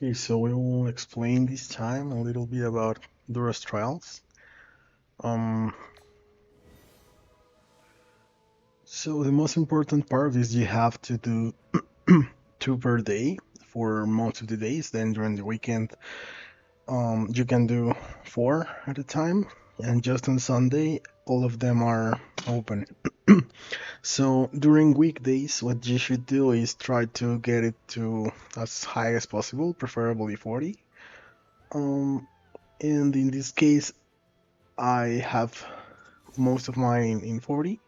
Okay, so we will explain this time a little bit about Dura's trials. Um, so the most important part is you have to do two per day for most of the days. Then during the weekend, you can do four at a time, and just on Sunday, all of them are open. So during weekdays, what you should do is try to get it to as high as possible, preferably 40. Um, and in this case, I have most of mine in 40.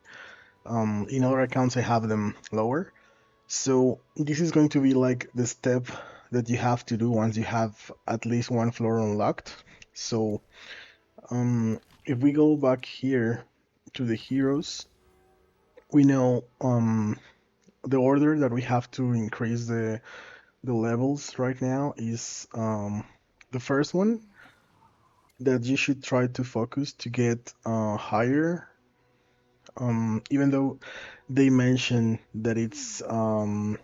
In other accounts, I have them lower. So this is going to be like the step that you have to do once you have at least one floor unlocked. So if we go back here to the heroes, we know the order that we have to increase the levels right now is the first one that you should try to focus to get higher. Even though they mention that it's No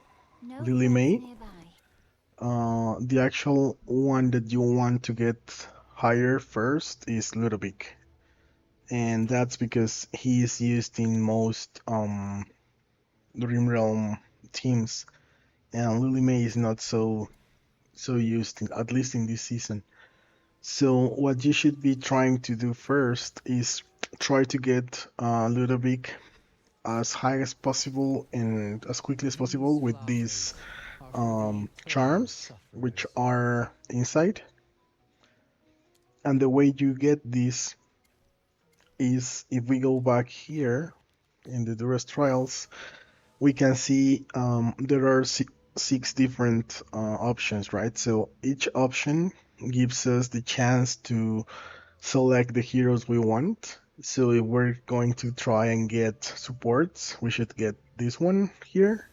Lily caves May, nearby. the actual one that you want to get higher first is Ludovic, and that's because he is used in most Dream Realm teams, and Lily May is not so used, at least in this season. So what you should be trying to do first is try to get Ludovic as high as possible and as quickly as These possible with these flowers are free for the charms, which sufferers. are inside. And the way you get this is if we go back here in the Duress Trials, we can see there are six different options, right? So each option gives us the chance to select the heroes we want. So if we're going to try and get supports, we should get this one here.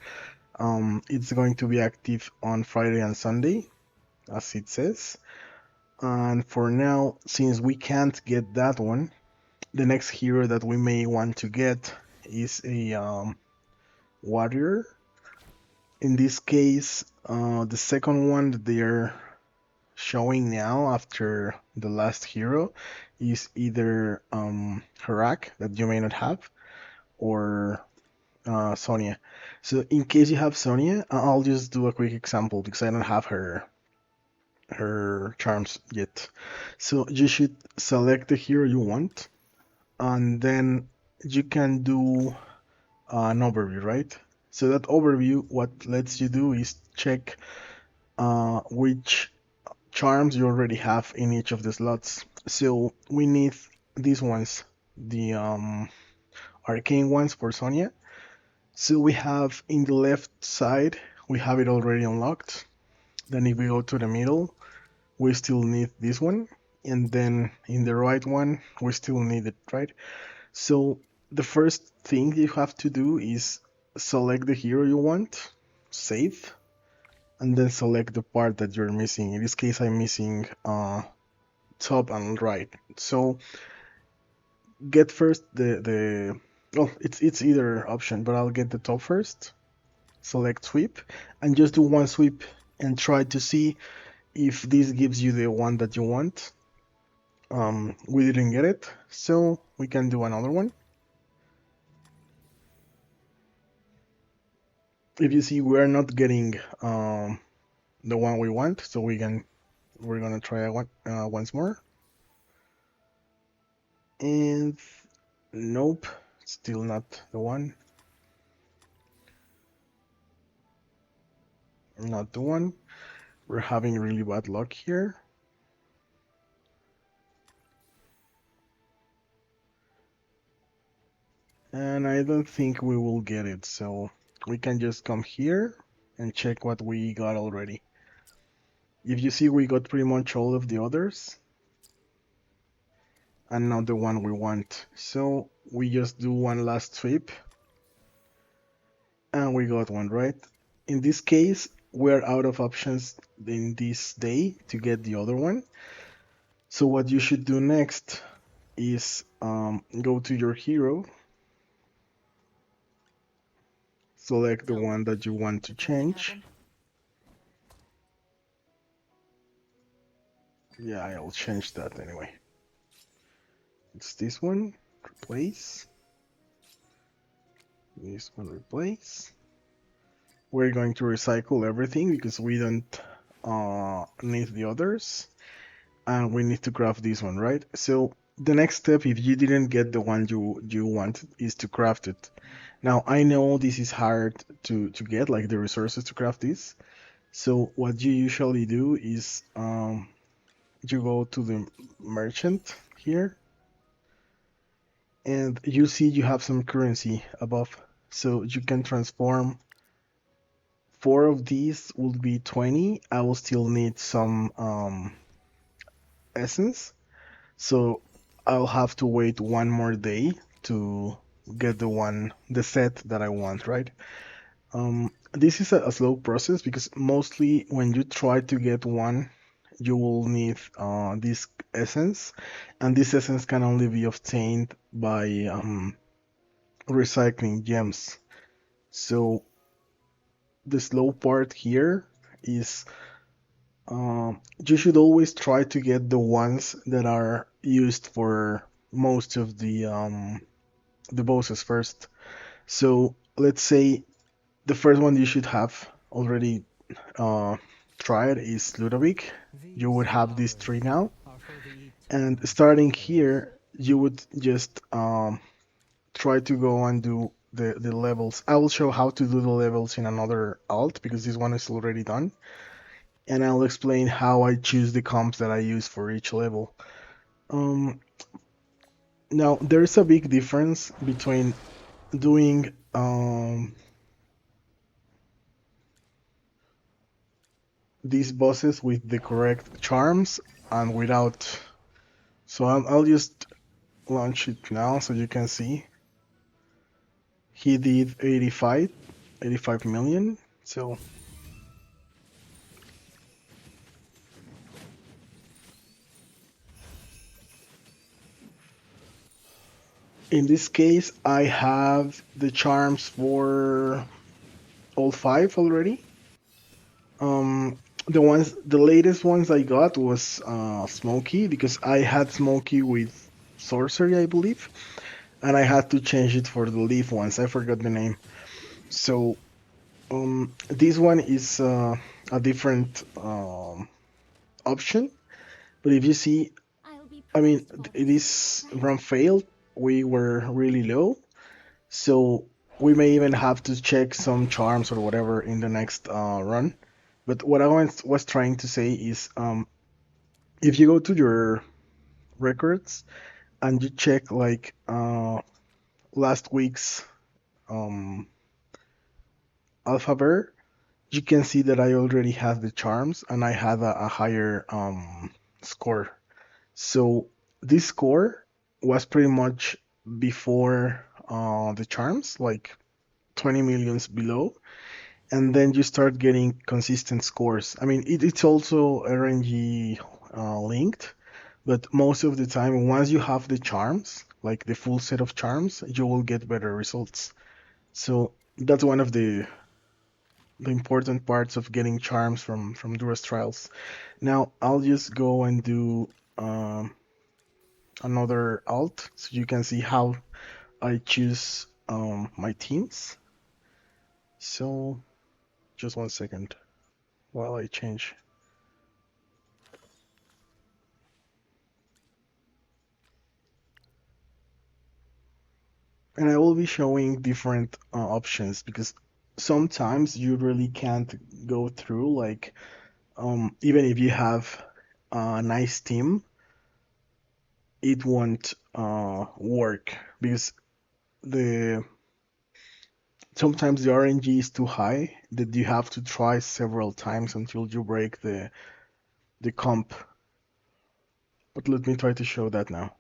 It's going to be active on Friday and Sunday, as it says. And for now, since we can't get that one, the next hero that we may want to get is a warrior. In this case, the second one that they're showing now after the last hero is either Harak, that you may not have, or Sonia. So in case you have Sonia, I'll just do a quick example because I don't have her charms yet. So you should select the hero you want, and then you can do an overview, right? So that overview, what lets you do is check which charms you already have in each of the slots. So we need these ones, the arcane ones for Sonya. So we have in the left side, we have it already unlocked. Then if we go to the middle, we still need this one. And then in the right one, we still need it, right? So the first thing you have to do is select the hero you want, save, and then select the part that you're missing. In this case, I'm missing top and right. So get first the well, it's either option, but I'll get the top first. Select sweep, and just do one sweep and try to see if this gives you the one that you want. We didn't get it, so we can do another one. If you see, we're not getting the one we want, so we're gonna try once more. And nope, still not the one. Not the one. We're having really bad luck here. And I don't think we will get it, so we can just come here and check what we got already. If you see, we got pretty much all of the others and not the one we want. So we just do one last sweep and we got one, right? In this case, we're out of options in this day to get the other one. So what you should do next is go to your hero, select the So, one that you want to did something change, happen? Yeah, I'll change that anyway. It's this one, replace. This one, replace. We're going to recycle everything because we don't need the others. And we need to craft this one, right? So the next step, if you didn't get the one you wanted, is to craft it. Now I know this is hard to get, like the resources to craft this. So what you usually do is you go to the merchant here, and you see you have some currency above, so you can transform. Four of these would be 20. I will still need some essence. So I'll have to wait one more day to get the set that I want, right? This is a slow process because mostly when you try to get one, you will need this essence, and this essence can only be obtained by recycling gems. So the slow part here is you should always try to get the ones that are used for most of the bosses first. So let's say the first one you should have already uh, tried is Ludovic. You would These have these three flowers now, are for the and eternal starting seekers. here, you would just try to go and do the levels. I will show how to do the levels in another alt because this one is already done, and I'll explain how I choose the comps that I use for each level. Um, Now there's a big difference between doing these bosses with the correct charms and without. So I'll just launch it now so you can see. He did 85 million. So in this case, I have the charms for all five already. The latest ones I got was Smokey because I had Smokey with sorcery, I believe, and I had to change it for the leaf ones. I forgot the name. So this one is a different option. But if you see, I'll be I mean, praised for this. this Right. run failed. We were really low, so we may even have to check some charms or whatever in the next run. But what I was trying to say is, if you go to your records and you check like last week's um, alpha bear, you can see that I already have the charms and I had a higher score. So this score was pretty much before the charms, like 20 millions below, and then you start getting consistent scores. I mean, it's also RNG linked, but most of the time, once you have the charms, like the full set of charms, you will get better results. So that's one of the important parts of getting charms from Dura's trials. Now I'll just go and do another alt so you can see how I choose my teams. So just one second while I change. And I will be showing different options because sometimes you really can't go through like even if you have a nice team, it won't work because the sometimes the RNG is too high that you have to try several times until you break the comp. But let me try to show that now.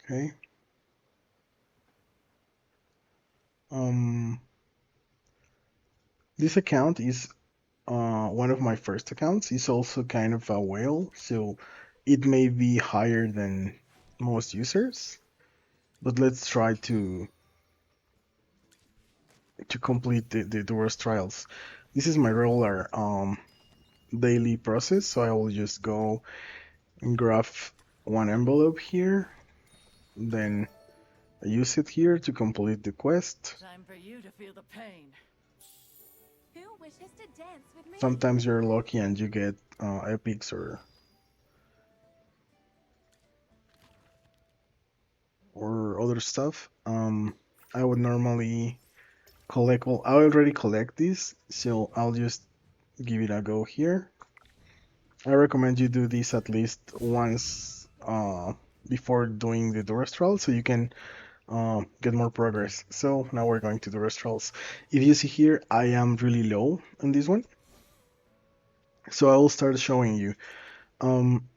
Okay. Um, this account is one of my first accounts. It's also kind of a whale, so it may be higher than most users, but let's try to complete the Dura's trials. This is my regular daily process, so I will just go and grab one envelope here, then I use it here to complete the quest. Time for you to feel the pain. Who wishes to dance with me? Sometimes you're lucky and you get epics or other stuff. I would normally collect. Well, I already collect this, so I'll just give it a go here. I recommend you do this at least once before doing the Durastral, so you can get more progress. So now we're going to the Duраstrals. If you see here, I am really low on this one, so I will start showing you. Um,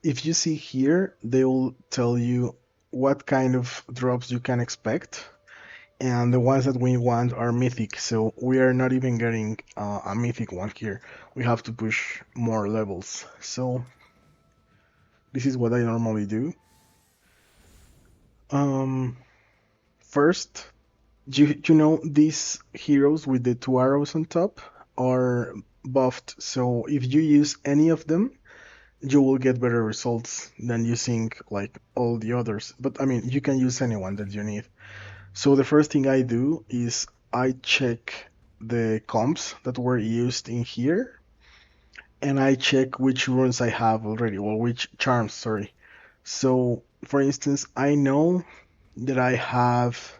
if you see here, they will tell you what kind of drops you can expect, and the ones that we want are mythic, so we are not even getting a mythic one here. We have to push more levels. So this is what I normally do. Um, First, you know these heroes with the two arrows on top are buffed, so if you use any of them, you will get better results than using like all the others. But I mean, you can use anyone that you need. So the first thing I do is I check the comps that were used in here, and I check which runes I have already, or which charms, sorry. So, for instance, I know that I have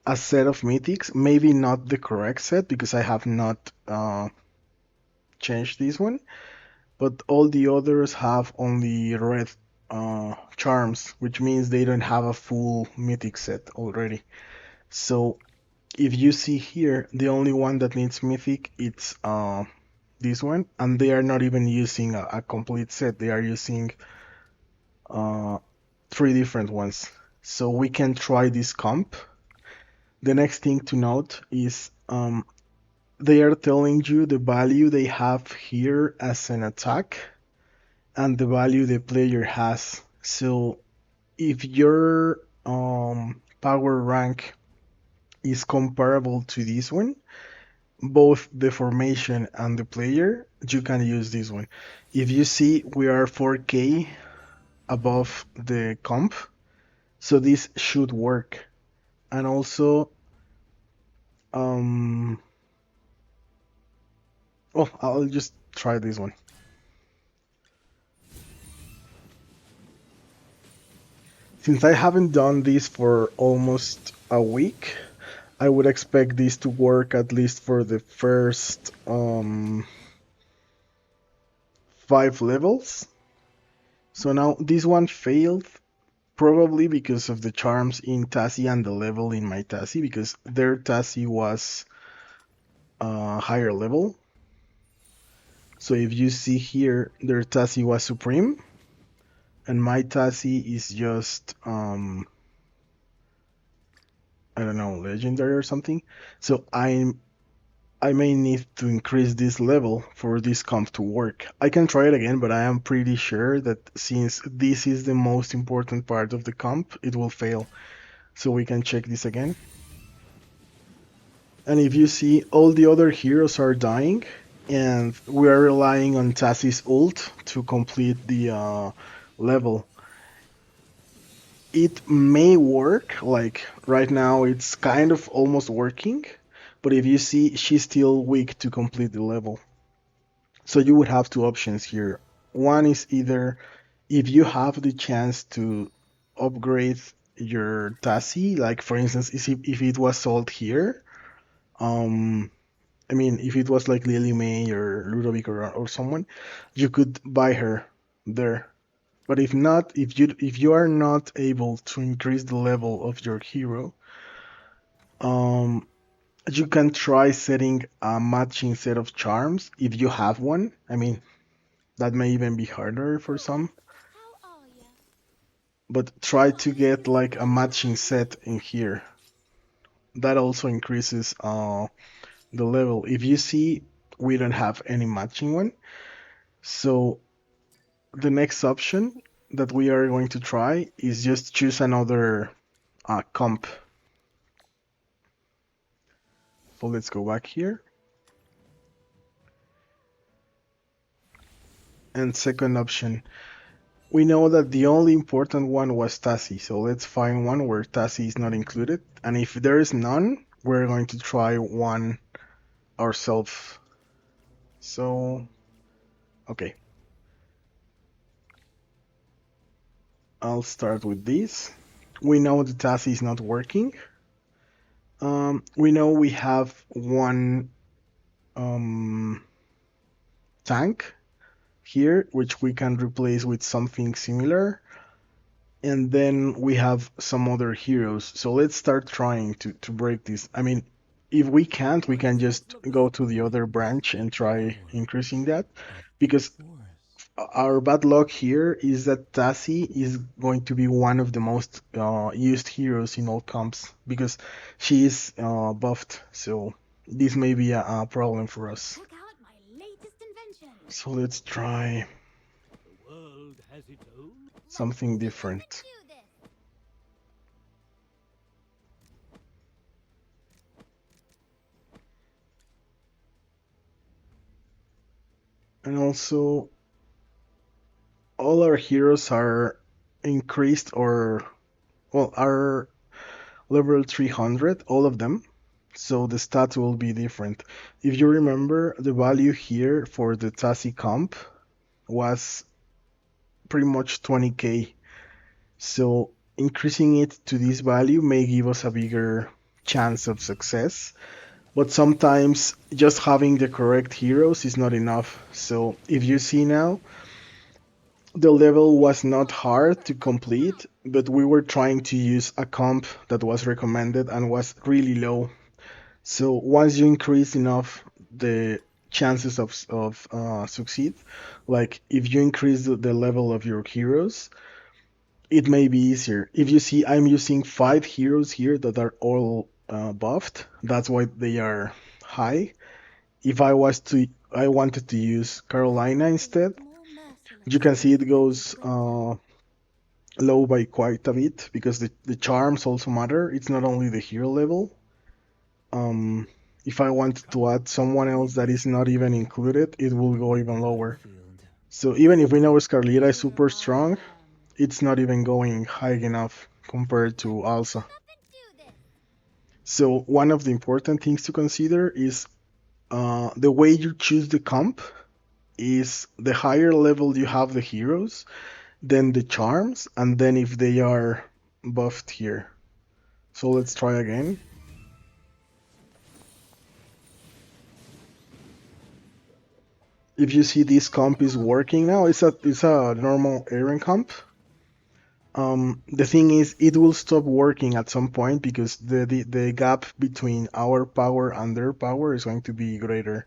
a set of mythics, maybe not the correct set because I have not changed this one, but all the others have only red charms, which means they don't have a full mythic set already. So if you see here, the only one that needs mythic it's this one, and they are not even using a complete set. They are using uh, three different ones. So we can try this comp. The next thing to note is they are telling you the value they have here as an attack and the value the player has. So if your power rank is comparable to this one, both the formation and the player, you can use this one. If you see, we are 4K above the comp, so this should work. And also, um, oh, I'll just try this one. Since I haven't done this for almost a week, I would expect this to work at least for the first 5 levels. So now this one failed probably because of the charms in Tassie and the level in my Tassie, because their Tassie was higher level. So if you see here, their Tassie was supreme, and my Tassie is just I don't know, legendary or something. So I may need to increase this level for this comp to work. I can try it again, but I am pretty sure that since this is the most important part of the comp, it will fail. So we can check this again. And if you see, all the other heroes are dying, and we are relying on Tassie's ult to complete the level. It may work, like right now it's kind of almost working, but if you see, she's still weak to complete the level. So you would have two options here. One is either if you have the chance to upgrade your Tassie, like for instance, if it was sold here, um, I mean, if it was like Lily May or Ludovic or someone, you could buy her there. But if not, if you are not able to increase the level of your hero, um, you can try setting a matching set of charms if you have one. I mean, that may even be harder for some, How are ya? but try to get like a matching set in here. That also increases the level. If you see, we don't have any matching one. So the next option that we are going to try is just choose another comp. So let's go back here. And second option, we know that the only important one was Tassie, so let's find one where Tassie is not included. And if there is none, we're going to try one ourselves. So, okay. I'll start with this. We know the Tassie is not working. We know we have one tank here, which we can replace with something similar. And then we have some other heroes. So let's start trying to break this. I mean, if we can't, we can just go to the other branch and try increasing that. Because our bad luck here is that Tassie is going to be one of the most used heroes in all comps. Because she is buffed. So this may be a problem for us. Check out my latest invention. So let's try The world has its own. something different. Do this. And also, all our heroes are increased or, well, are level 300, all of them. So the stats will be different. If you remember, the value here for the Tassie comp was pretty much 20k. So increasing it to this value may give us a bigger chance of success. But sometimes just having the correct heroes is not enough. So if you see now, the level was not hard to complete, but we were trying to use a comp that was recommended and was really low. So once you increase enough the chances of succeed, like if you increase the level of your heroes, it may be easier. If you see, I'm using 5 heroes here that are all buffed. That's why they are high. If I wanted to use Carolina instead, More merciless. you can see it goes low by quite a bit because the charms also matter. It's not only the hero level. If I wanted to add someone else that is not even included, it will go even lower. So even if we know Scarlita is super strong, it's not even going high enough compared to Alsa. Up and do this. So one of the important things to consider is the way you choose the comp is the higher level you have the heroes, then the charms, and then if they are buffed here. So let's try again. If you see this comp is working now, it's a normal Aaron comp. The thing is, it will stop working at some point because the gap between our power and their power is going to be greater.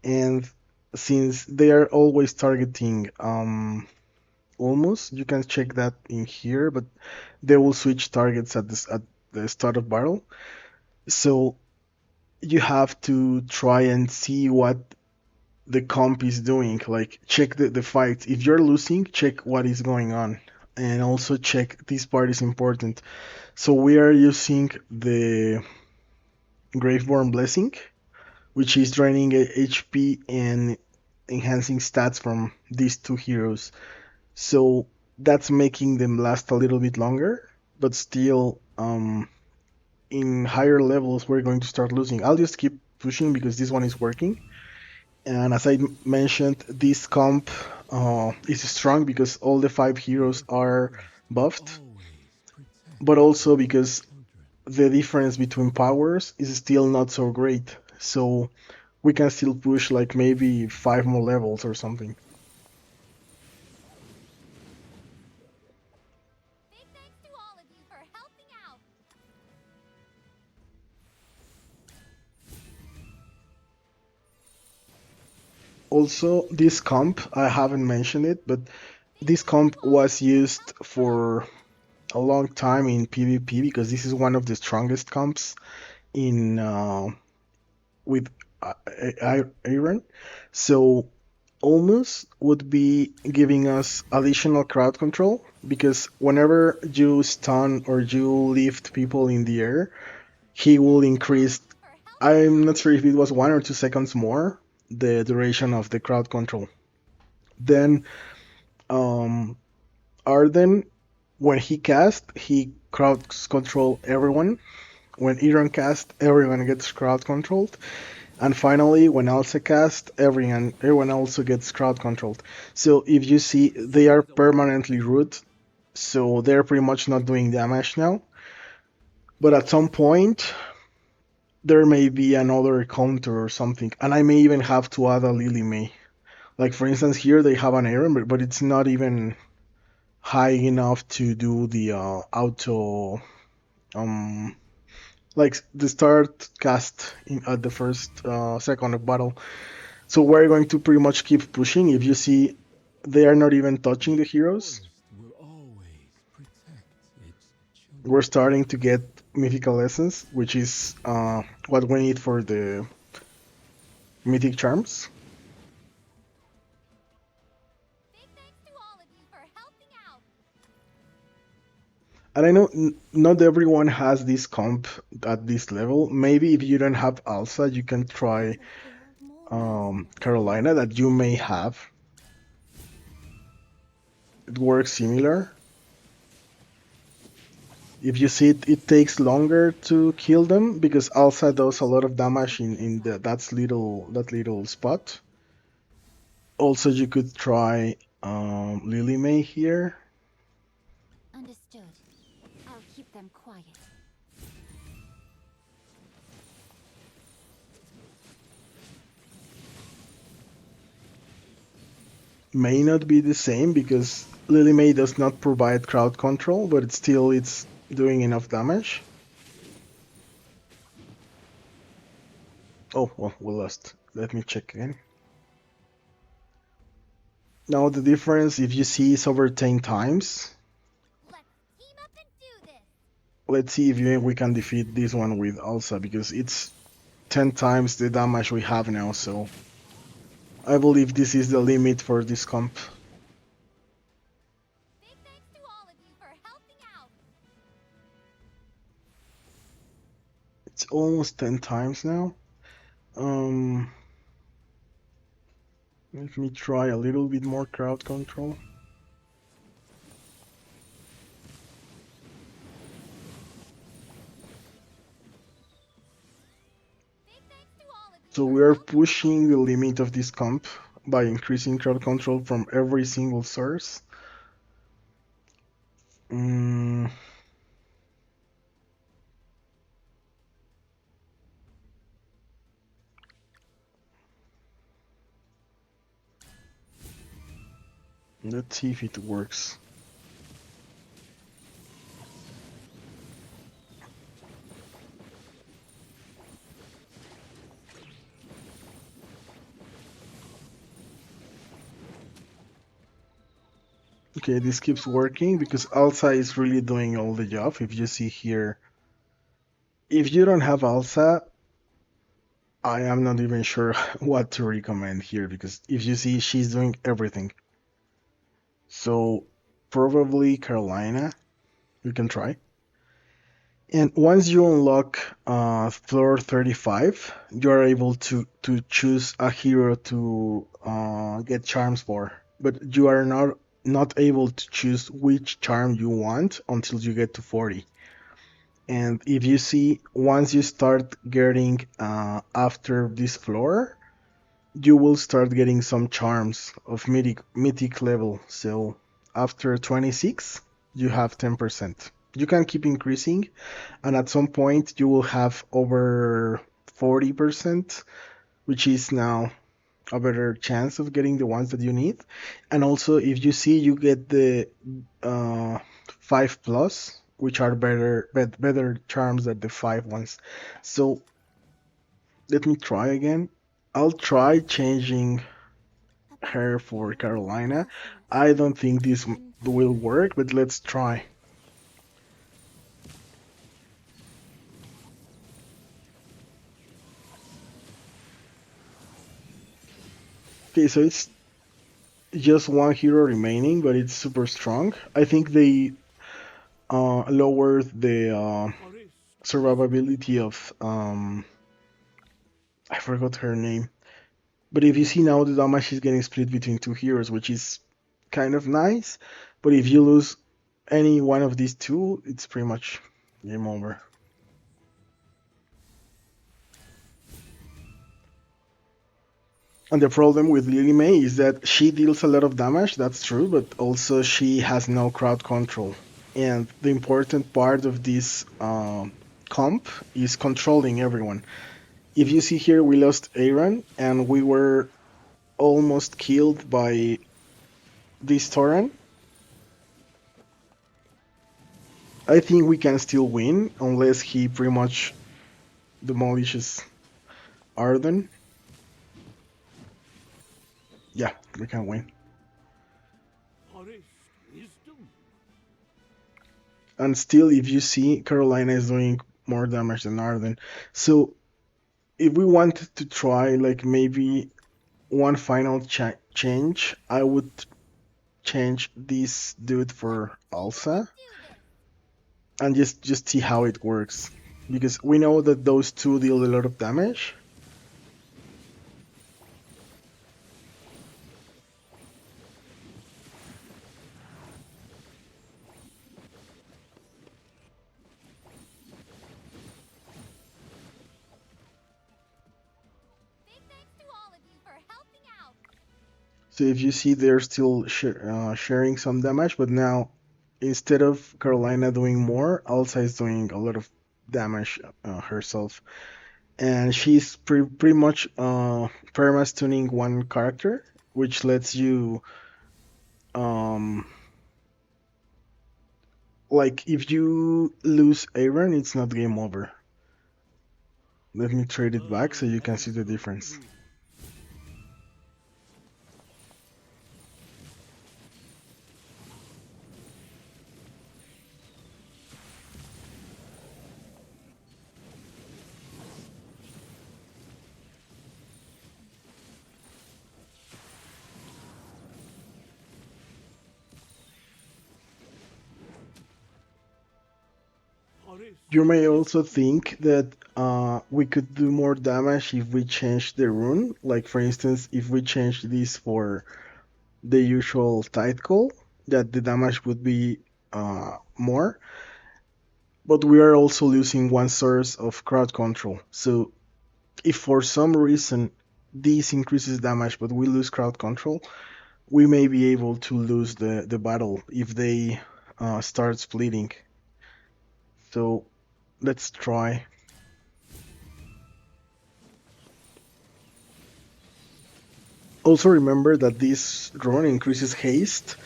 And since they are always targeting almost, you can check that in here, but they will switch targets at the start of battle. So you have to try and see what the comp is doing. Like check the fights. If you're losing, check what is going on. And also check, this part is important. So we are using the Graveborn Blessing, which is draining HP and enhancing stats from these two heroes. So that's making them last a little bit longer, but still, in higher levels, we're going to start losing. I'll just keep pushing because this one is working. And as I mentioned, this comp is strong because all the 5 heroes are buffed, but also because the difference between powers is still not so great. So we can still push like maybe 5 more levels or something. Big thanks to all of you for helping out. Also, this comp, I haven't mentioned it, but this comp was used for a long time in PvP because this is one of the strongest comps in with Iron. So almost would be giving us additional crowd control because whenever you stun or you lift people in the air, he will increase. For helping I'm out. not sure if it was 1 or 2 seconds more the duration of the crowd control. Then um, Arden, when he cast, he crowd control everyone. When Iran cast, everyone gets crowd controlled. And finally, when Elsa cast, everyone also gets crowd controlled. So if you see, they are permanently root, so they're pretty much not doing damage now. But at some point, there may be another counter or something, and I may even have to add a Lily May. Like for instance, here they have an Aaron, but it's not even high enough to do the auto um like the start cast at the first second of battle. So we're going to pretty much keep pushing. If you see, they are not even touching the heroes. Forest will always protect its We're children. starting to get mythical essence, which is what we need for the mythic charms. Big thanks to all of you for helping out. And I know not everyone has this comp at this level. Maybe if you don't have Alsa, you can try Battlefield more merciful. Carolina that you may have. It works similar. If you see it, it takes longer to kill them because Alsa does a lot of damage in that little spot. Also, you could try Lily May here. Understood. I'll keep them quiet. May not be the same because Lily May does not provide crowd control, but it's doing enough damage. Oh, well, we lost. Let me check again. Now the difference, if you see, is over 10 times. Let's team up and do this. Let's see if we can defeat this one with Alsa, because it's 10 times the damage we have now, so I believe this is the limit for this comp. Big thanks to all of you for helping out. It's almost 10 times now. Um, Let me try a little bit more crowd control. Big thanks to all of you So for we are helping out. pushing the limit of this comp by increasing crowd control from every single source. Mm, let's see if it works. Okay, Big this thanks to keeps all of you working for because helping Alsa out. is really doing all the job. If you see here, if you don't have Alsa, I am not even sure what to recommend here because if you see, she's doing everything. So probably Carolina, you can try. And once you unlock floor 35, you are able to choose a hero to get charms for. But you are not able to choose which charm you want until you get to 40. And if you see, once you start getting after this floor, you will start getting some charms of mythic level. So after 26, you have 10%. You can keep increasing, and at some point you will have over 40%, which is now a better chance of getting the ones that you need. And also, if you see, you get the 5 plus, which are better charms than the 5 ones. So let me try again. I'll try changing A her for battlefield more Carolina. I merciless. don't think this And will work, but let's try. Okay, so it's just one hero remaining, but it's super strong. I think they lowered the Forest survivability of I forgot her name. But if you see now, the damage is getting split between two heroes, which is kind of nice. But if you lose any one of these two, it's pretty much game over. And the problem with Lily May is that she deals a lot of damage, that's true, but also she has no crowd control. And the important part of this comp is controlling everyone. If you see here, we lost Aaron, and we were almost killed by this Torrent. I think we can still win unless he pretty much demolishes Arden. Yeah, we can win. Forest wisdom. And still, if you see, Carolina is doing more damage than Arden. So if we wanted to try like maybe one final change, I would change this dude for Alsa Do this. and just see how it works. Because we know that those two deal a lot of damage. Big thanks to all of you for helping out. So if you see, they're still sharing some damage, but now instead of Carolina doing more, Alsa is doing a lot of damage herself, and she's pretty much perma tuning one character, which lets you um like if you lose Aaron, it's not game over. Let me trade it back so Earl you can of see the difference. Dura. Forest You may also wisdom. think that we could do more damage if we change the rune. Like for instance, if we change this for the usual tight call, that the damage would be more. But we are also losing one source of crowd control. So if for some reason this increases damage, but we lose crowd control, we may be able to lose the battle if they start splitting. So let's try. Also remember that this rune increases haste,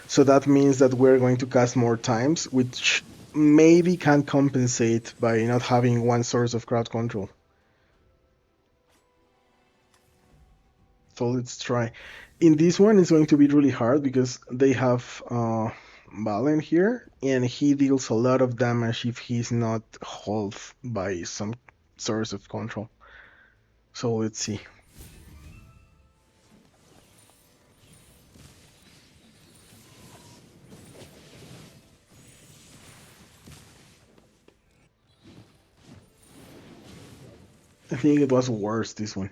so that means that we're going to cast more times, which maybe can compensate by not having one source of crowd control. So let's try. In this one, it's going to be really hard because they have Valen here, and he deals a lot of damage if he's not held by some source of control. So let's see. I think it was worse, this one.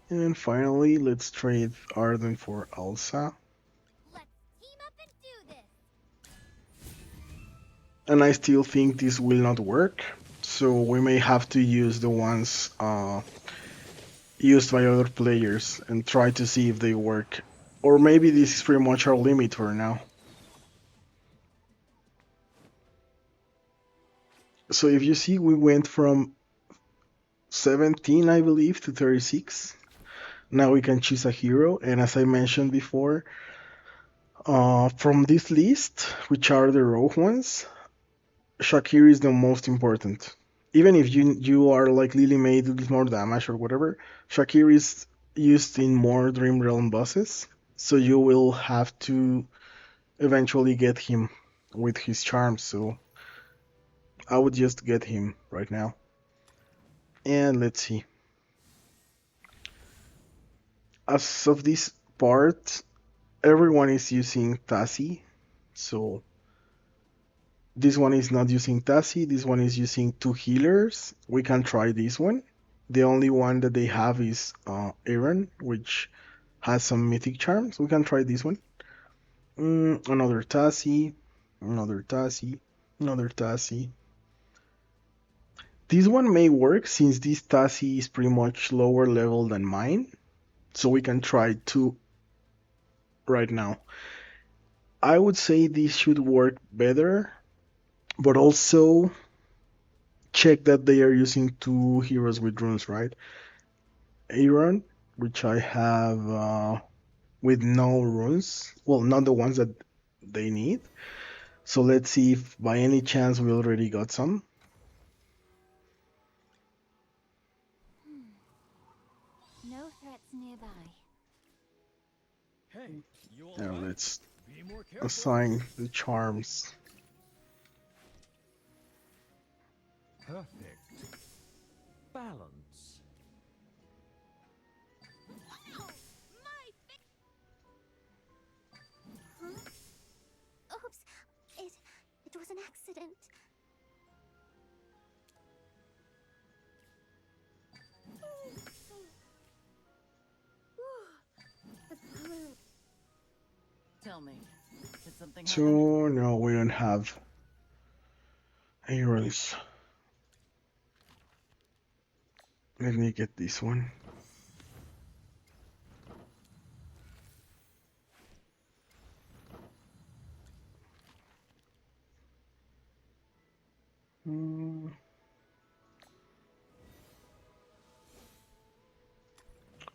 And finally, let's trade Arden for Elsa. Let's team up and do this. And I still think this will not work. So we may have to use the ones used by other players and try to see if they work. Or maybe this is pretty much our limit for now. So if you see, we went from 17, I believe, to 36. Now we can choose a hero, and as I mentioned before, from this list, which are the rogue ones, Shakir is the most important. Even if you are like Lily May deals more damage or whatever, Shakir is used in more Dream Realm bosses, so you will have to eventually get him with his charms. So I would just get him right now. And let's see. As of this part, everyone is using Tassi. So this one is not using Tassi. This one is using two healers. We can try this one. The only one that they have is Aaron, which has some mythic charms. We can try this one. Another Tassi, another Tassi, another Tassi. This one may work since this Tassi is pretty much lower level than mine. So we can try two right now. I would say this should work better, but also check that they are using two heroes with runes, right? Aaron, which I have with no runes. Well, not the ones that they need. So let's see if by any chance we already got some. No threats nearby. Hey, you all Now right? let's Be more careful. assign the charms. Perfect. Balance. Oh, my Huh? Oops. It was an accident. The power. Tell me, did something happen? So no, we don't have Aaron's. Let me get this one. Mm,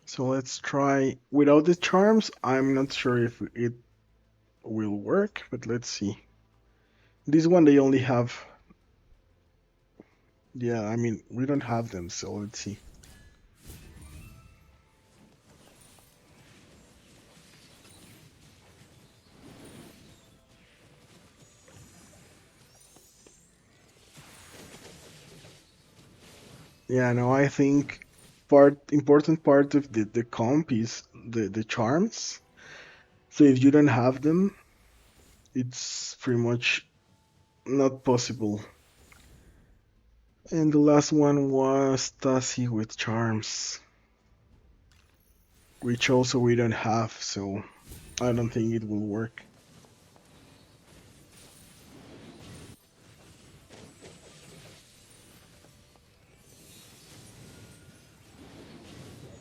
So let's try without the charms. I'm not sure if it will work, but let's see. This one they only have. Yeah, I mean we don't have them, so let's see. Yeah, no, I think important part of the comp is the charms. So if you don't have them, it's pretty much not possible. And the last one was Tassi with charms, which also we don't have, so I don't think it will work.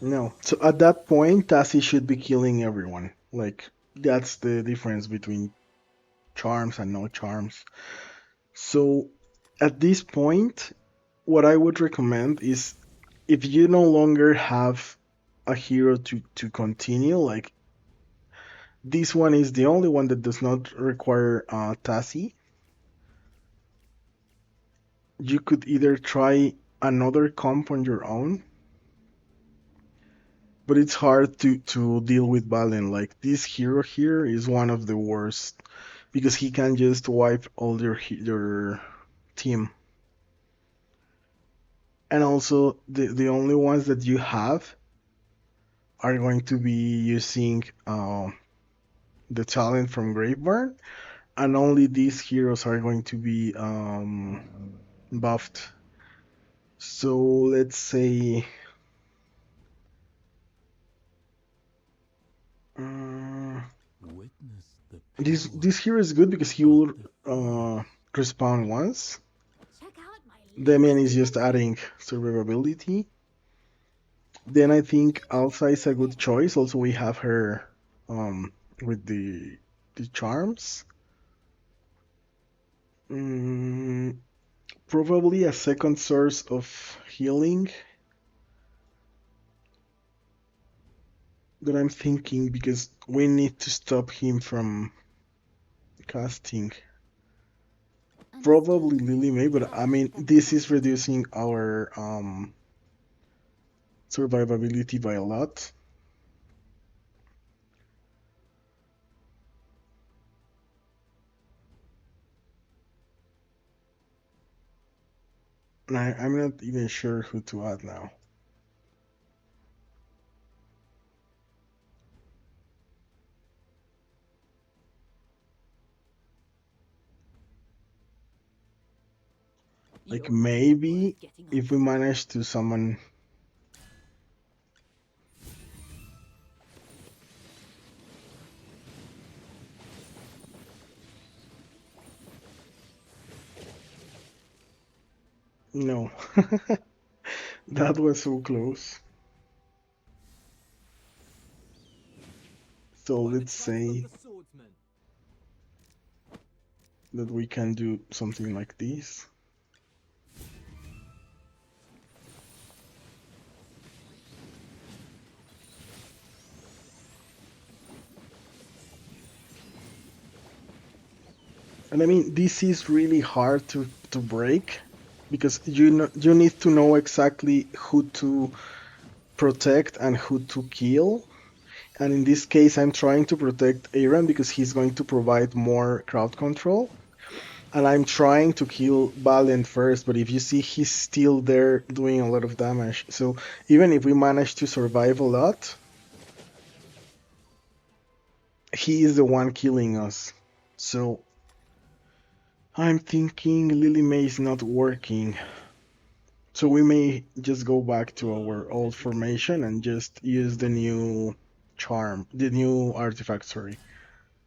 No. So at that point, Tassi should be killing everyone. Like, that's the difference between charms and no charms. So at this point, what I would recommend is if you no longer have a hero to continue, like this one is the only one that does not require Tassi, you could either try another comp on your own, but it's hard to deal with Valen. Like this hero here is one of the worst because he can just wipe all your team. And also the only ones that you have are going to be using the talent from Graveburn, and only these heroes are going to be buffed. So let's say uh, Witness the this power hero is good because he of will the uh, respawn once. Check out my Demian is latest just invention. adding survivability. Then I think Alsa is a good choice. Also, we have her with the charms. Mm, Probably a second source of healing that I'm thinking because we need to stop him from casting. Probably Understood. Lily May, but I I'll mean keep them this is posted. reducing our survivability by a lot. And I'm not even sure who to add now. Like Your death is maybe worth getting if on we with. manage to summon. No. That was so close. So By the let's trust of say the swordsman. that we can do something like this. And I mean, this is really hard to break because you need to know exactly who to protect and who to kill. And in this case, I'm trying to protect Aaron because he's going to provide more crowd control. And I'm trying to kill Valiant first, but if you see, he's still there doing a lot of damage. So even if we manage to survive a lot, he is the one killing us. So I'm thinking Lily May is not working. So we may just go back to our old formation and just use the new charm, the new artifact, sorry.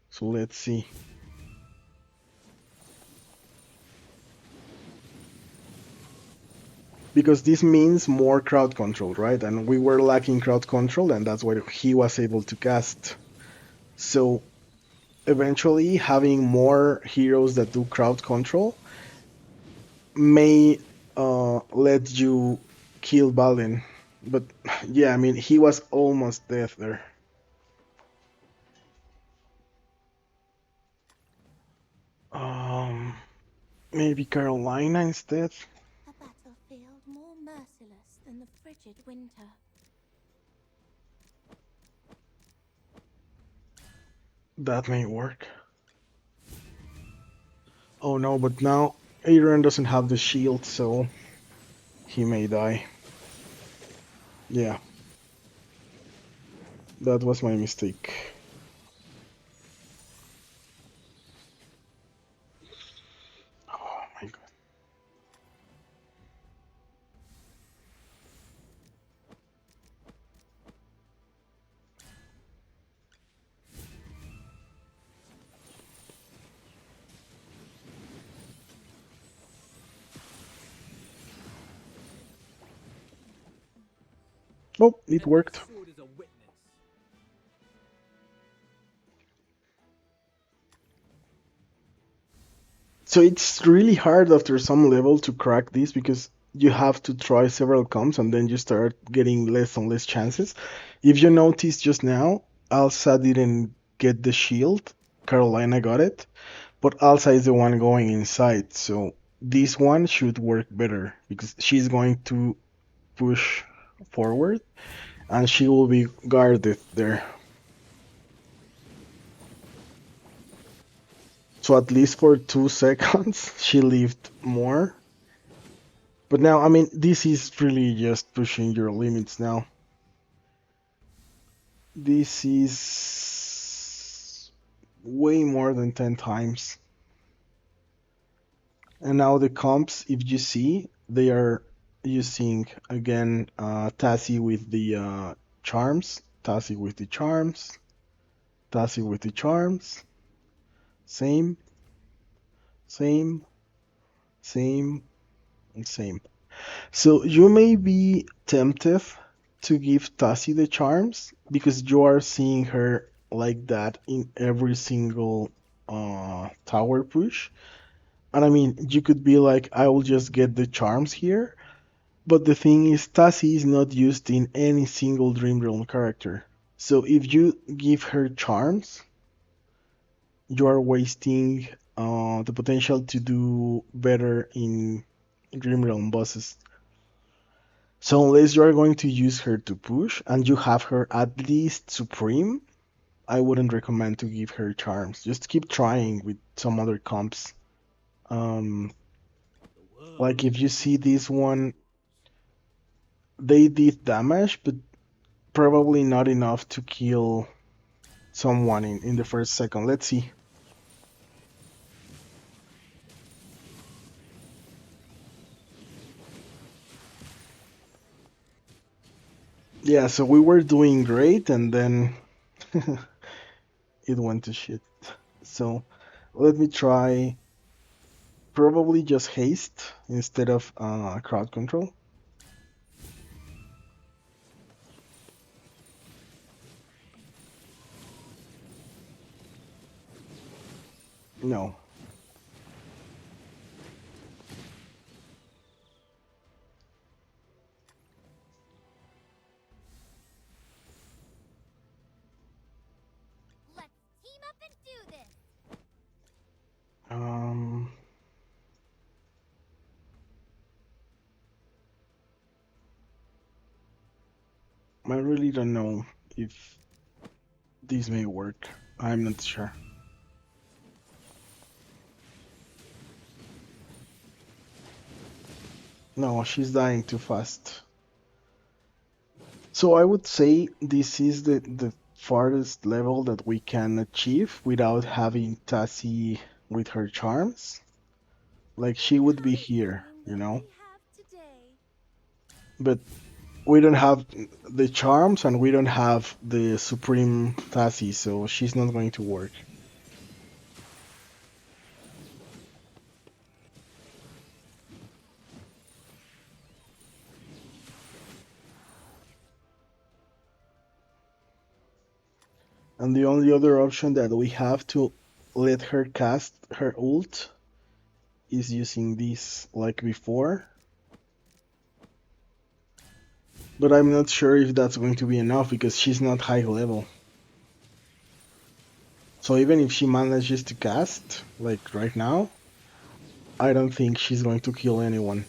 So let's see. Because this means more crowd control, right? And we were lacking crowd control, and that's what he was able to cast. So eventually, having more heroes that do crowd control may let you kill Balin. But yeah, I mean, he was almost dead there. Um, Maybe Carolina instead. A battlefield more merciless than the frigid winter. That may work. Oh no, but now Aaron doesn't have the shield, so he may die. Yeah, that was my mistake. Oh my god. Oh, it And my worked. sword is a witness. So it's really hard after some level to crack this because you have to try several comps and then you start getting less and less chances. If you notice just now, Alsa didn't get the shield, Carolina got it, but Alsa is the one going inside, so this one should work better because she's going to push forward and she will be guarded there. So at least for 2 seconds she lived more. But now, I mean, this is really just pushing your limits now. This is way more than 10 times. And now the comps, if you see, they are using again Tassie with the charms, Tassie with the charms, Tassie with the charms, same, same, same, and same. So you may be tempted to give Tassie the charms because you are seeing her like that in every single tower push. And I mean, you could be like, I will just get the charms here. But the thing is, Tassie is not used in any single Dream Realm character. So if you give her charms, you are wasting the potential to do better in Dream Realm bosses. So unless you are going to use her to push and you have her at least supreme, I wouldn't recommend to give her charms. Just keep trying with some other comps. Um, The world like if you see is this one, yours. they did damage, but probably not enough to kill someone in the first second. Let's see. Yeah, so we were doing great and then it went to shit. So let me try probably just haste instead of crowd control. No. Let's team up and do this. Um, I really don't know if this may work. I'm not sure. No, she's dying too fast. So I would say this is the farthest level that we can achieve without having Tassie with her charms. Like she would be What kind of here, game you will know? we have today? But we don't have the charms and we don't have the Supreme Tassie, so she's not going to work. And the only other option that we have to let her cast her ult is using this like before. But I'm not sure if that's going to be enough because she's not high level. So even if she manages to cast, like right now, I don't think she's going to kill anyone.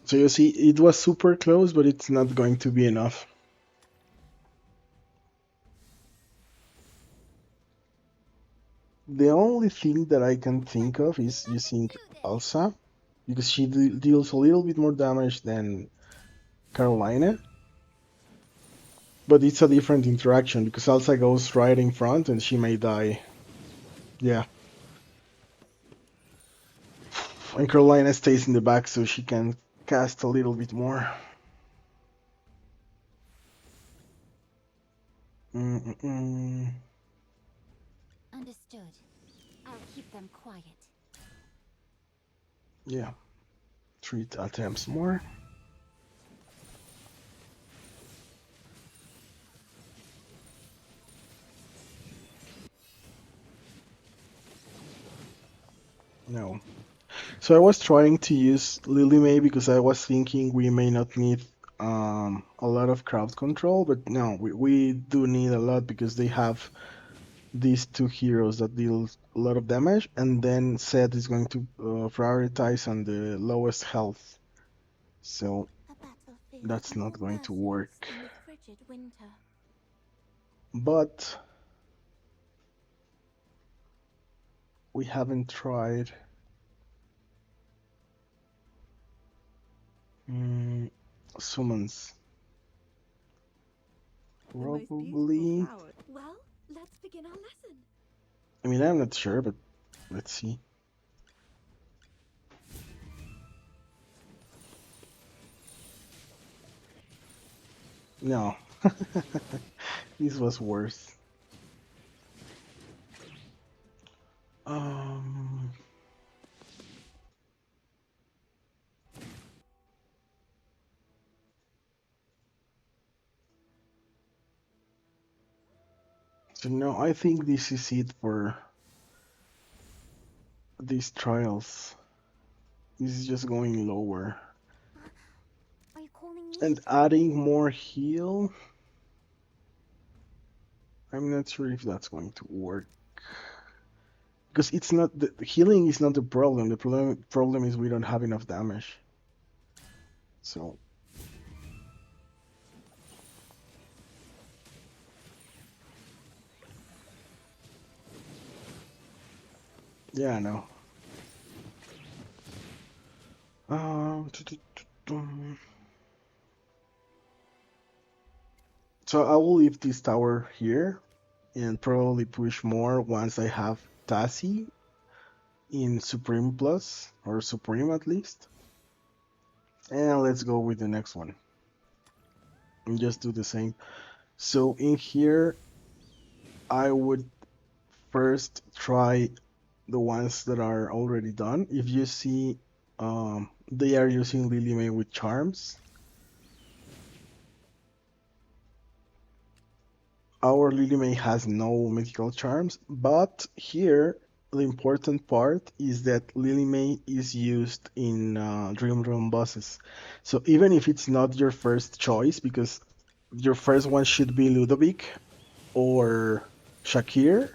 So you see, it was super close, but it's not going to be enough. The only thing that I can think of is using Elsa, because she deals a little bit more damage than Carolina. But it's a different interaction, because Elsa goes right in front and she may die. Yeah. And Carolina stays in the back so she can cast a little bit more. Mm-mm-mm. Understood. I'll keep them quiet. Yeah. 3 attempts more. No. So I was trying to use Lily May because I was thinking we may not need a lot of crowd control, but no, we do need a lot because they have these two heroes that deal a lot of damage, and then Seth is going to prioritize on the lowest health. So A battlefield that's more not going to merciless work. than the frigid winter. But we haven't tried mm, summons. The most beautiful Probably. flower. Well, let's begin our lesson. I mean, I'm not sure, but let's see. No, this was worse. Um, so no, I think this is it for these trials. This is just going lower. Are you calling me? And adding more heal, I'm not sure if that's going to work. Because it's not the healing is not the problem. The problem is we don't have enough damage. So yeah, I know. So I will leave this tower here and probably push more once I have Tassie. in Supreme Plus, or Supreme at least. And let's go with the next one. And just do the same. So in here, I would first try the ones that are already done. If you see, they are using Lily May with charms. Our Lily May has no mythical charms, but here the important part is that Lily May is used in Dream Realm bosses. So even if it's not your first choice, because your first one should be Ludovic or Shakir,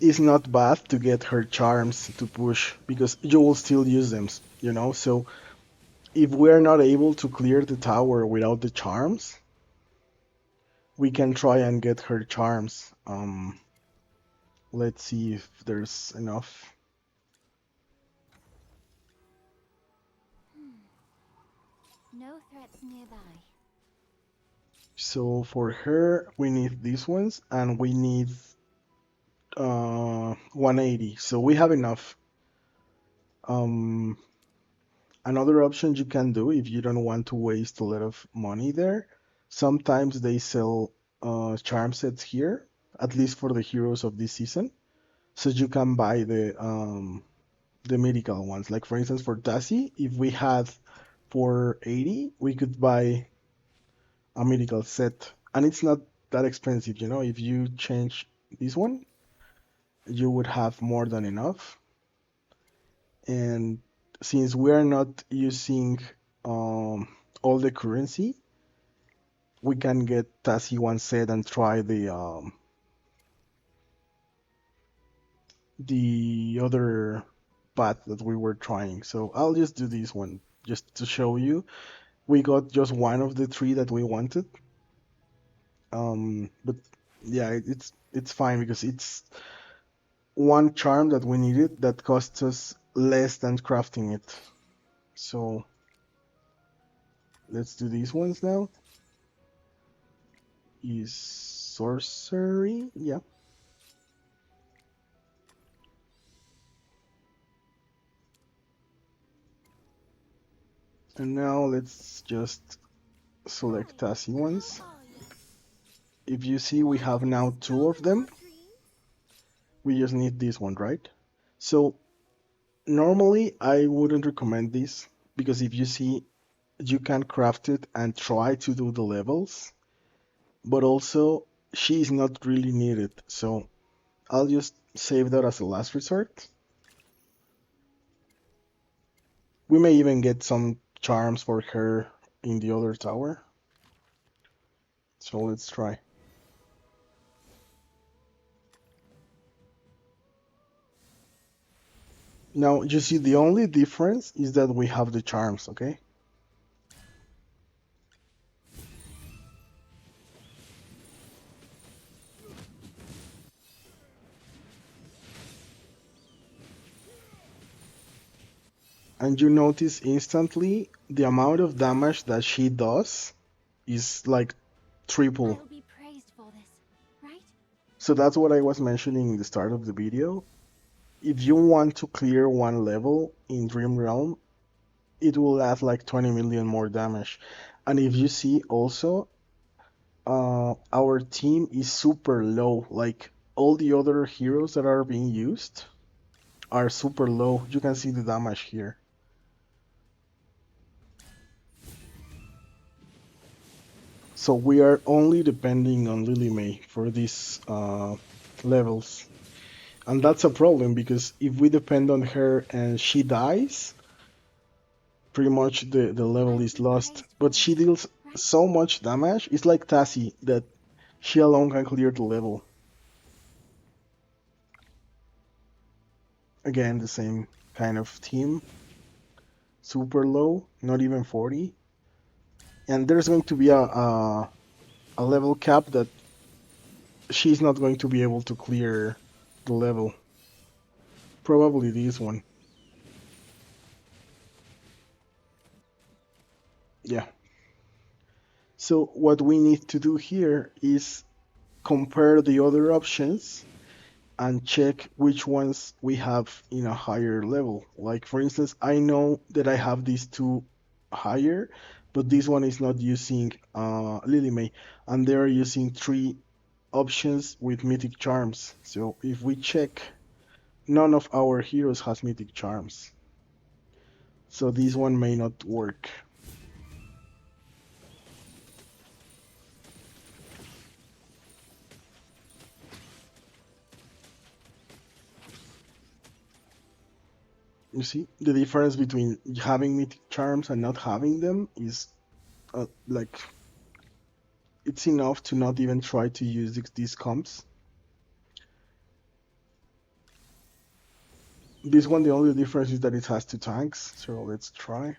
it's not bad to get her charms to push because you will still use them, you know? So if we're not able to clear the tower without the charms, we can try and get her charms. Let's see if there's enough. No threats nearby. So for her, we need these ones, and we need 180. So we have enough. Um, Another option you can do if you don't want to waste a lot of money there, sometimes they sell charm sets here, at least for the heroes of this season. So you can buy the mythical ones. Like for instance, for Tassie, if we had for 80, we could buy a mythical set, and it's not that expensive. You know, if you change this one, you would have more than enough. And since we are not using all the currency, we can get Tassie one set and try the other path that we were trying. So I'll just do this one just to show you. We got just one of the three that we wanted. But yeah, it's fine because it's one charm that we needed that costs us less than crafting it. So let's do these ones now. Is sorcery? Yeah. And now let's just select Tassie ones. If you see, we have now two of them. We just need this one, right? So normally I wouldn't recommend this because if you see, you can craft it and try to do the levels, but also she is not really needed. So I'll just save that as a last resort. We may even get some charms for her in the other tower. So let's try. Now, you see, the only difference is that we have the charms, okay? And you notice instantly the amount of damage that she does is like triple. I'll be praised for this, right? So that's what I was mentioning in the start of the video. If you want to clear one level in Dream Realm, it will add like 20 million more damage. And if you see also, our team is super low. Like all the other heroes that are being used are super low. You can see the damage here. So we are only depending on Lily May for these levels. And that's a problem because if we depend on her and she dies, pretty much the level I'll is be lost. praised for But she this, deals right? so much damage. It's like Tassie that she alone can clear the level. Again, the same kind of team. Super low, not even 40. And there's going to be a level cap that she's not going to be able to clear the level. Probably this one. Yeah. So what we need to do here is compare the other options and check which ones we have in a higher level. Like for instance, I know that I have these two higher, but this one is not using Lily May, and they're using three options with mythic charms. So if we check, none of our heroes has mythic charms. So this one may not work. You see, the difference between having mythic charms and not having them is like it's enough to not even try to use these comps. This one, the only difference is that it has two tanks, so let's try.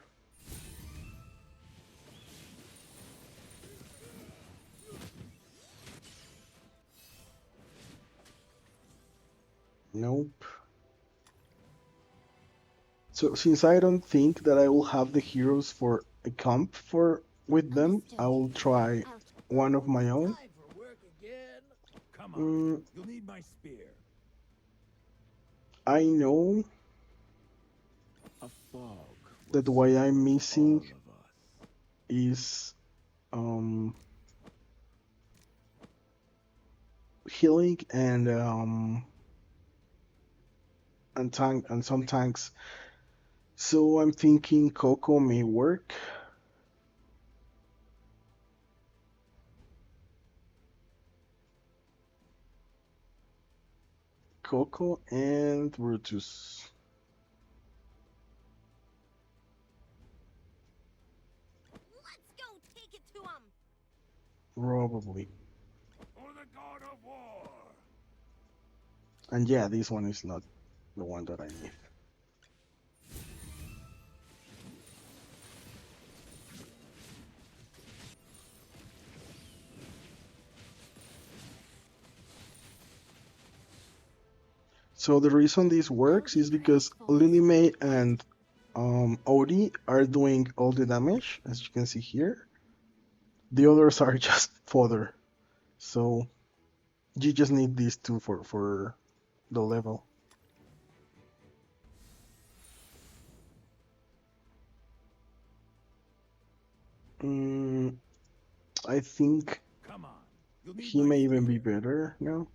Nope. So since I don't think that I will have the heroes for a comp for with them, I will try one of my own. Time for work again. Come on, you'll need my spear. I know A fog. that why I'm missing is healing and tank and some tanks. So I'm thinking Coco may work. Coco and Brutus. Let's go take it to him. Probably. For the god of war. And yeah, this one is not the one that I need. So the reason this works is because Lily May and Odie are doing all the damage, as you can see here. The others are just fodder. So you just need these two for the level. I think Come on. You'll need he my may even be spear. better now.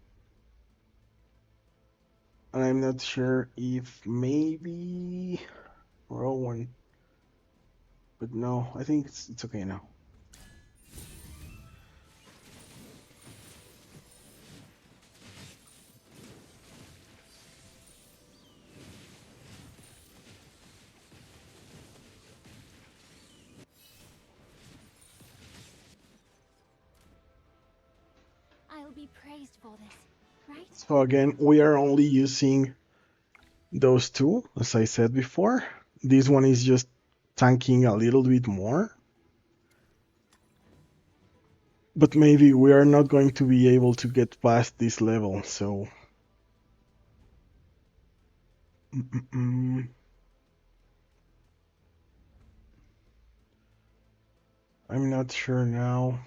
And I'm not sure if maybe Rowan. But no, I think it's okay now. I'll be praised for this, right? So again, we are only using those two, as I said before. This one is just tanking a little bit more. But maybe we are not going to be able to get past this level, so... I'm not sure now.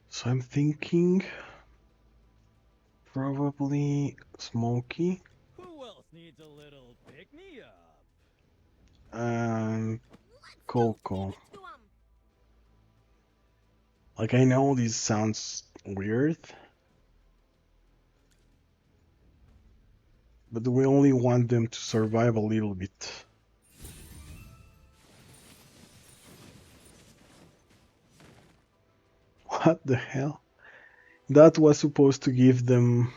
So I'm thinking probably Smokey Who else needs a little pick me up? and Let's go Coco. take it to him. Like, I know this sounds weird, but we only want them to survive a little bit. What the hell? That was supposed to give them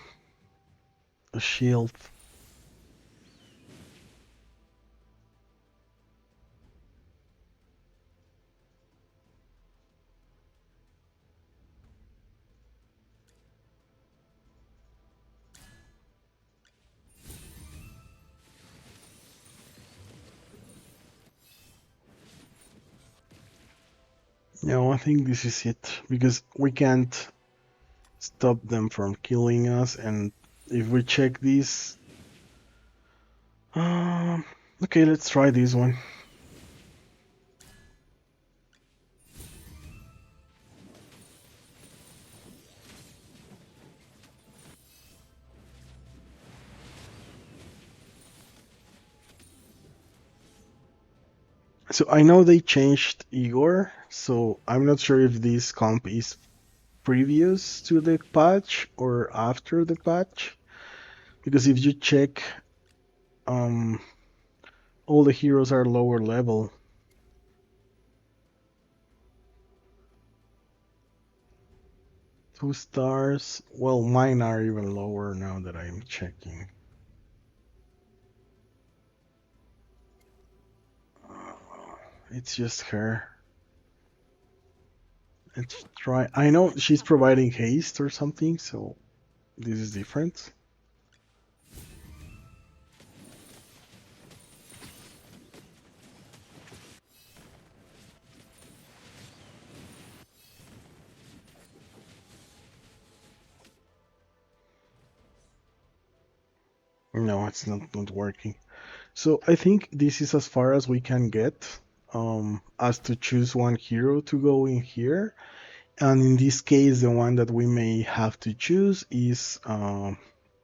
a shield. No, I think this is it because we can't stop them from killing us, and if we check this, um, okay, let's try this one. So I know they changed Igor, so I'm not sure if this comp is previous to the patch or after the patch. Because if you check, um, all the heroes are lower level. Two stars. Well, mine are even lower now that I'm checking. It's just her. Let's try. I know she's providing haste or something, so this is different. No, it's not working. So I think this is as far as we can get, as to choose one hero to go in here. And in this case, the one that we may have to choose is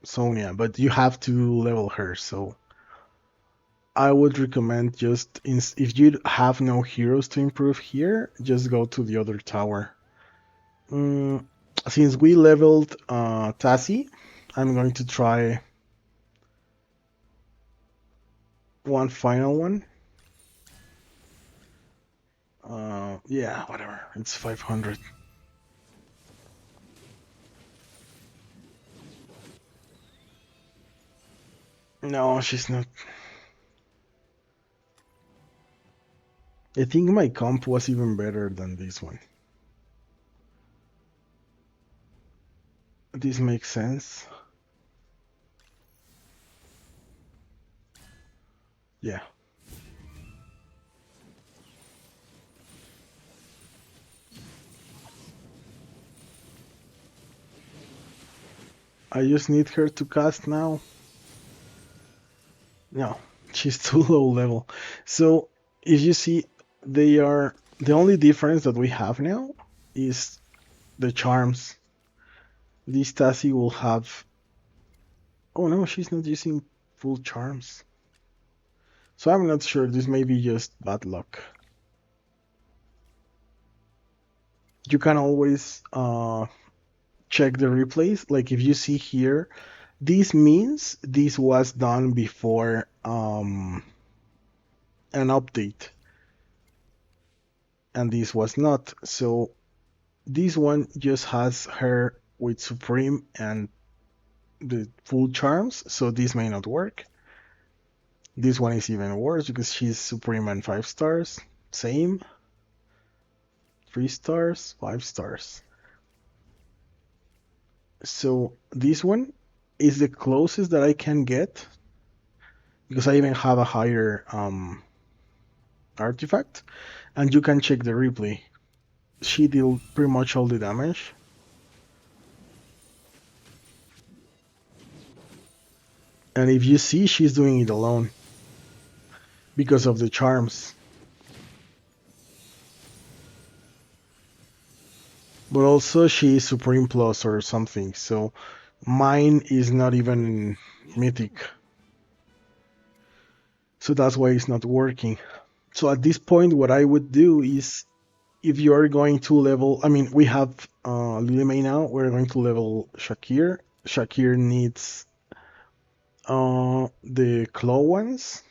Sonia, but you have to level her. So I would recommend just if you have no heroes to improve here, just go to the other tower. Mm, since we leveled Tassie, I'm going to try one final one. Yeah, whatever. It's 500. No, she's not. I think my comp was even better than this one. This makes sense. Yeah. I just need her to cast now. No, she's too low level. So if you see, they are the only difference that we have now is the charms. This Tassie will have. Oh no, she's not using full charms. So I'm not sure. This may be just bad luck. You can always check the replays. Like if you see here, this means this was done before an update, and this was not. So this one just has her with Supreme and the full charms, so this may not work. This one is even worse because she's Supreme and 5 stars. Same. 3 stars, 5 stars. So this one is the closest that I can get because I even have a higher artifact, and you can check the replay. She did pretty much all the damage. And if you see, she's doing it alone because of the charms. But also she is Supreme Plus or something, so mine is not even Mythic. So that's why it's not working. So at this point, what I would do is, if you are going to level, I mean, we have Lily May now, we're going to level Shakir. Shakir needs the claw ones,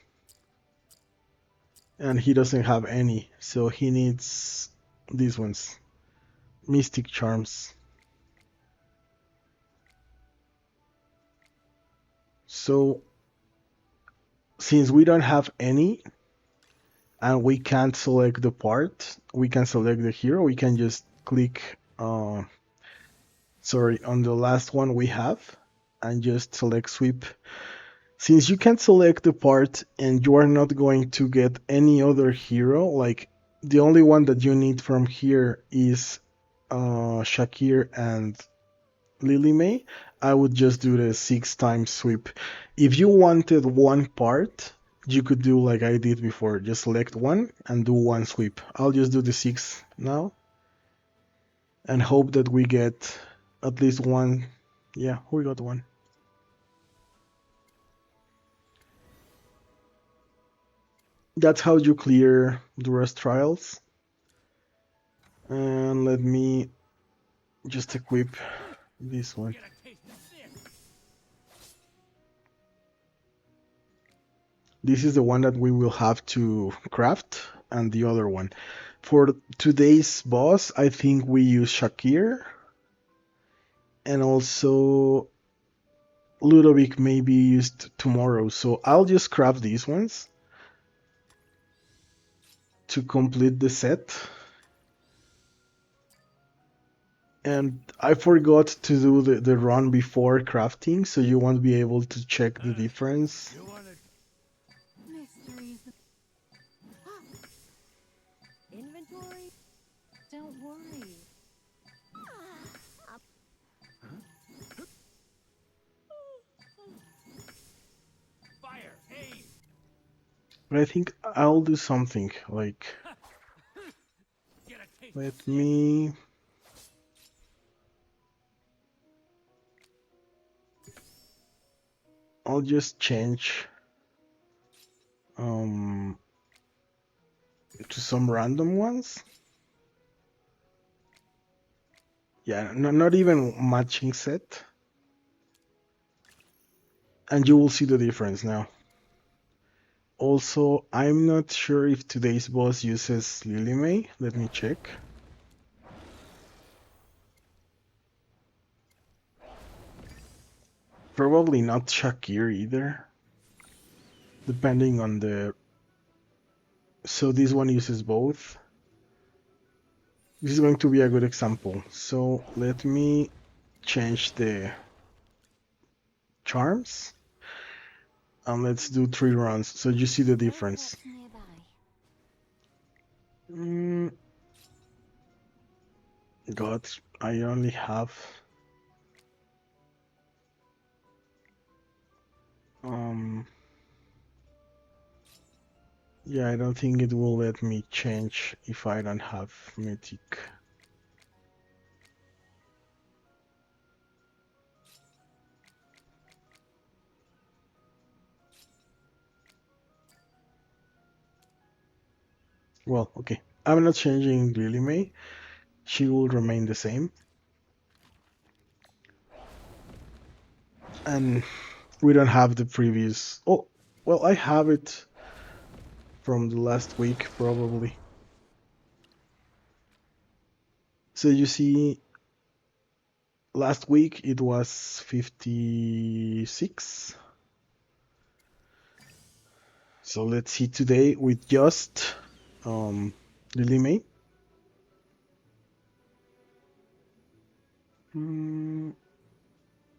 and he doesn't have any, so he needs these ones, Mystic Charms. So since we don't have any, and we can't select the part, we can select the hero, we can just click on the last one we have and just select sweep. Since you can select the part and you are not going to get any other hero, like the only one that you need from here is Shakir and Lily May, I would just do the 6 times sweep. If you wanted one part, you could do like I did before, just select one and do one sweep. I'll just do the 6 now and hope that we get at least one. Yeah, we got one. That's how you clear Dura's trials. And let me just equip this one. Get a taste of this. This is the one that we will have to craft, and the other one. For today's boss, I think we use Shakir, and also Ludovic may be used tomorrow. So I'll just craft these ones to complete the set. And I forgot to do the run before crafting, so you won't be able to check the difference. You want it? Mysteries. Inventory. Don't worry. Fire! Aim! But I think I'll do something like, Get a taste let of this. me... I'll just change to some random ones. Yeah, not even matching set. And you will see the difference now. Also, I'm not sure if today's boss uses Lily May. Let me check. Probably not Shakir either. Depending on the... So this one uses both. This is going to be a good example. So let me change the charms. And let's do 3 runs so you see the difference. God, I only have... Yeah, I don't think it will let me change if I don't have Mythic. Well, okay. I'm not changing Lily May. She will remain the same. And we don't have the previous... Oh, well, I have it from the last week, probably. So you see, last week it was 56. So let's see today with just Lily May.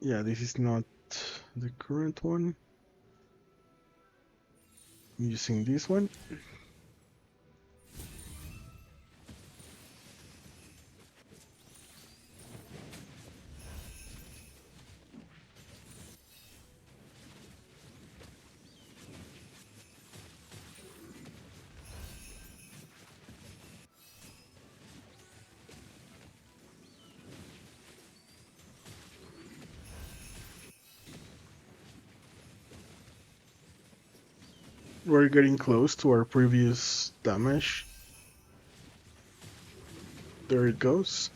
Yeah, this is not the current one. I'm using this one. We're getting close to our previous damage. There it goes.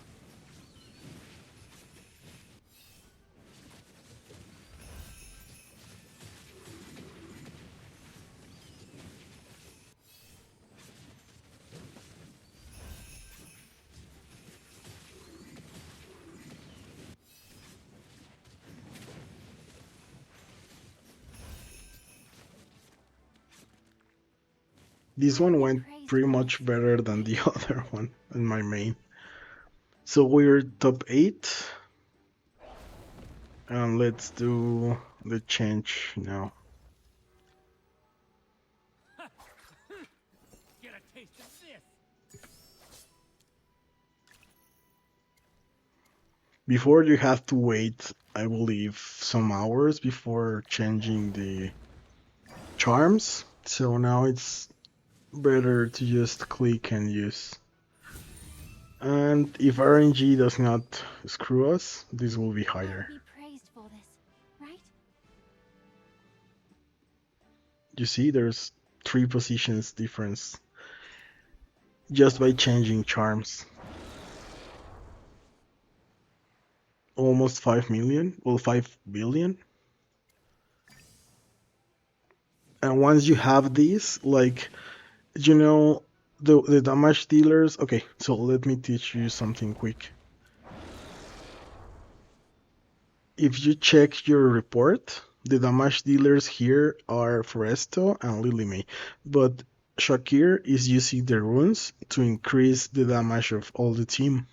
This one went pretty much better than the other one in my main. So we're top 8. And let's do the change now. Get a taste of this. Before you have to wait, I believe, some hours before changing the charms. So now it's better to just click and use. And if RNG does not screw us, this will be I'll higher. be praised for this, right? You see, there's 3 positions difference just by changing charms. Almost 5 million, well, 5 billion. And once you have these, like, you know, the damage dealers. Okay, so let me teach you something quick. If you check your report, the damage dealers here are Foresto and Lily May, but Shakir is using the runes to increase the damage of all the team.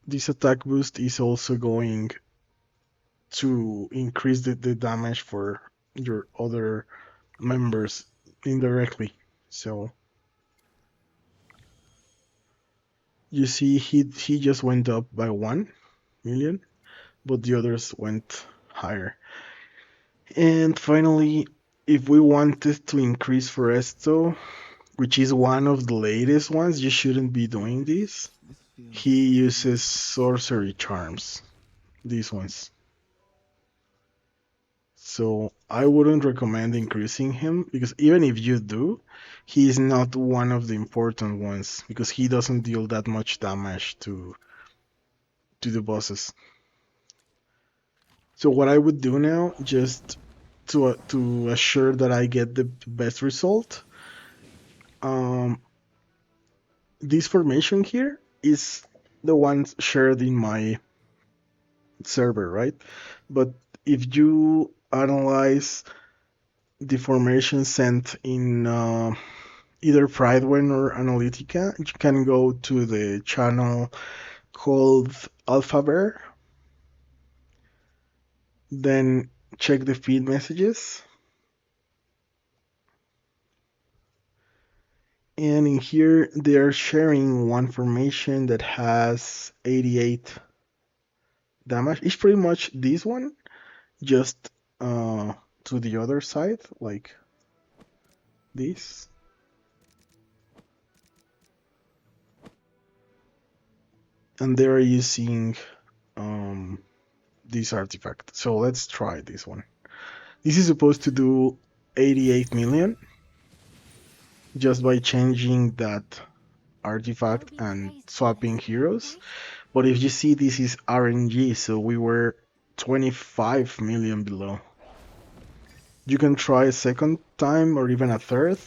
This attack boost is also going to increase the damage for your other members indirectly. So you see he just went up by 1 million, but the others went higher. And finally, if we wanted to increase Foresto, which is one of the latest ones, you shouldn't be doing this. He uses sorcery charms, these ones. So I wouldn't recommend increasing him, because even if you do, he is not one of the important ones, because he doesn't deal that much damage to the bosses. So what I would do now, just to assure that I get the best result, this formation here is the one shared in my server, right? But if you analyze the formation sent in either Pridewen or Analytica, you can go to the channel called Alphabear, then check the feed messages, and in here they are sharing one formation that has 88 damage. It's pretty much this one, just to the other side, like this. And they're using this artifact. So let's try this one. This is supposed to do 88 million just by changing that artifact and swapping heroes. But if you see, this is RNG, so we were 25 million below. You can try a second time or even a third,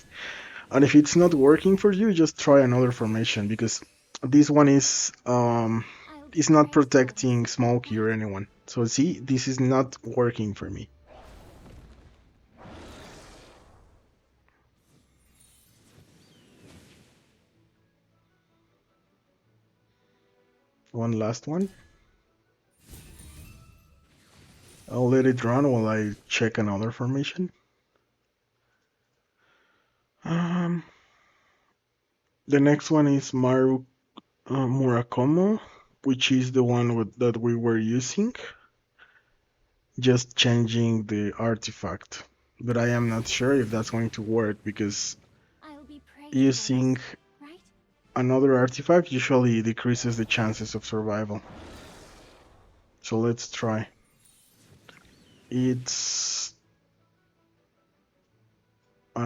and if it's not working for you, just try another formation, because this one is not protecting Smokey or anyone. So see, this is not working for me. One last one. I'll let it run while I check another formation. The next one is Murakomo, which is the one that we were using. Just changing the artifact. But I am not sure if that's going to work, because using another artifact usually decreases the chances of survival. So let's try. I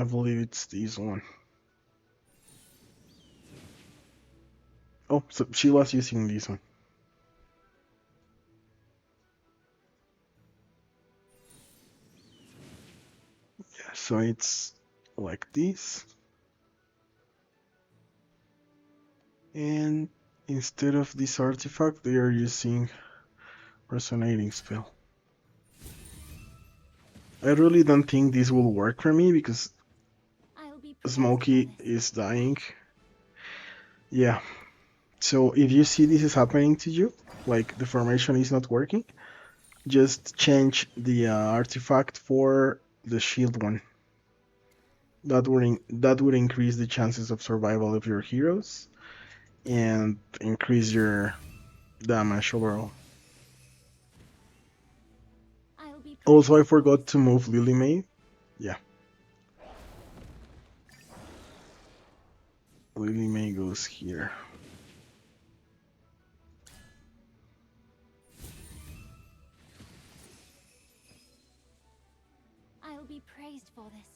believe it's this one. Oh, so she was using this one. Yeah, so it's like this. And instead of this artifact, they are using Resonating Spell. I really don't think this will work for me, because Smokey is dying. Yeah. So if you see this is happening to you, like the formation is not working, just change the artifact for the shield one. that would increase the chances of survival of your heroes and increase your damage overall. I'll be Also, I praised for forgot this, to move Lily May. Yeah, Lily May goes here. I'll be praised for this,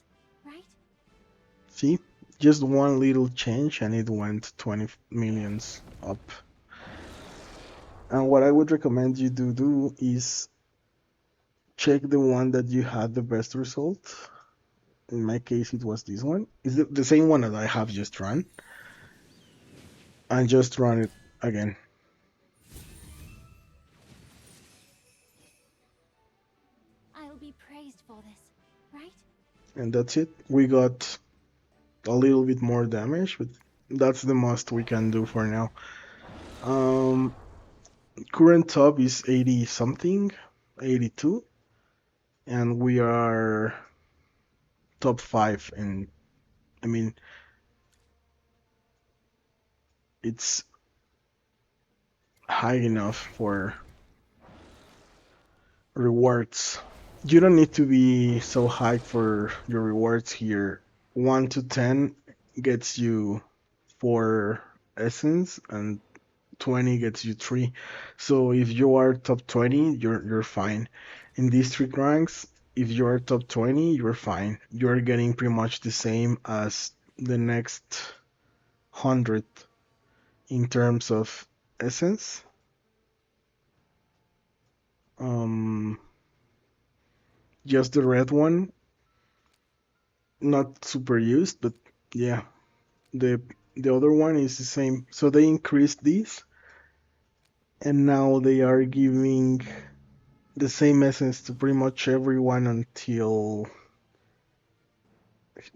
right? See, just one little change and it went 20 millions up. And what I would recommend you to do is check the one that you had the best result. In my case, it was this one. It's the same one that I have just run, and just run it again. I'll be praised for this, right? And that's it. We got a little bit more damage, but that's the most we can do for now. Um, Current top is 80 something, 82, and we are top 5. And I mean, it's high enough for rewards. You don't need to be so high for your rewards here. 1 to 10 gets you 4 essence, and 20 gets you 3. So if you are top 20, you're fine. In district ranks, if you are top 20, you're fine. You're getting pretty much the same as the next 100 in terms of essence. Um, just the red one, not super used, but yeah, the the other one is the same. So they increased this, and now they are giving the same essence to pretty much everyone until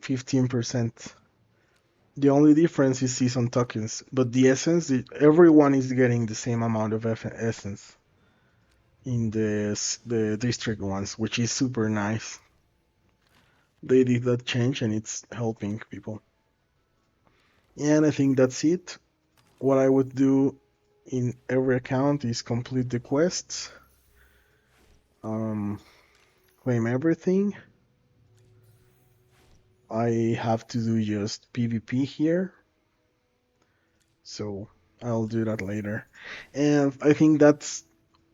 15%. The only difference is season tokens, but the essence, everyone is getting the same amount of essence in the district ones, which is super nice. They did that change and it's helping people. And I think that's it. What I would do in every account is complete the quests, um, claim everything. I have to do just PvP here, so I'll do that later. And I think that's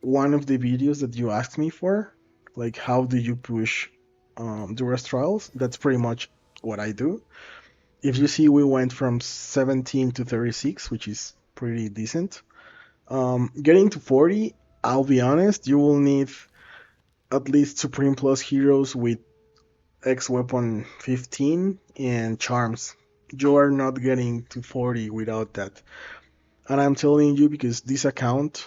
one of the videos that you asked me for, like how do you push Dura trials? That's pretty much what I do. If you see, we went from 17 to 36, which is pretty decent. Getting to 40, I'll be honest, you will need at least Supreme Plus heroes with X Weapon 15 and Charms. You are not getting to 40 without that. And I'm telling you because this account,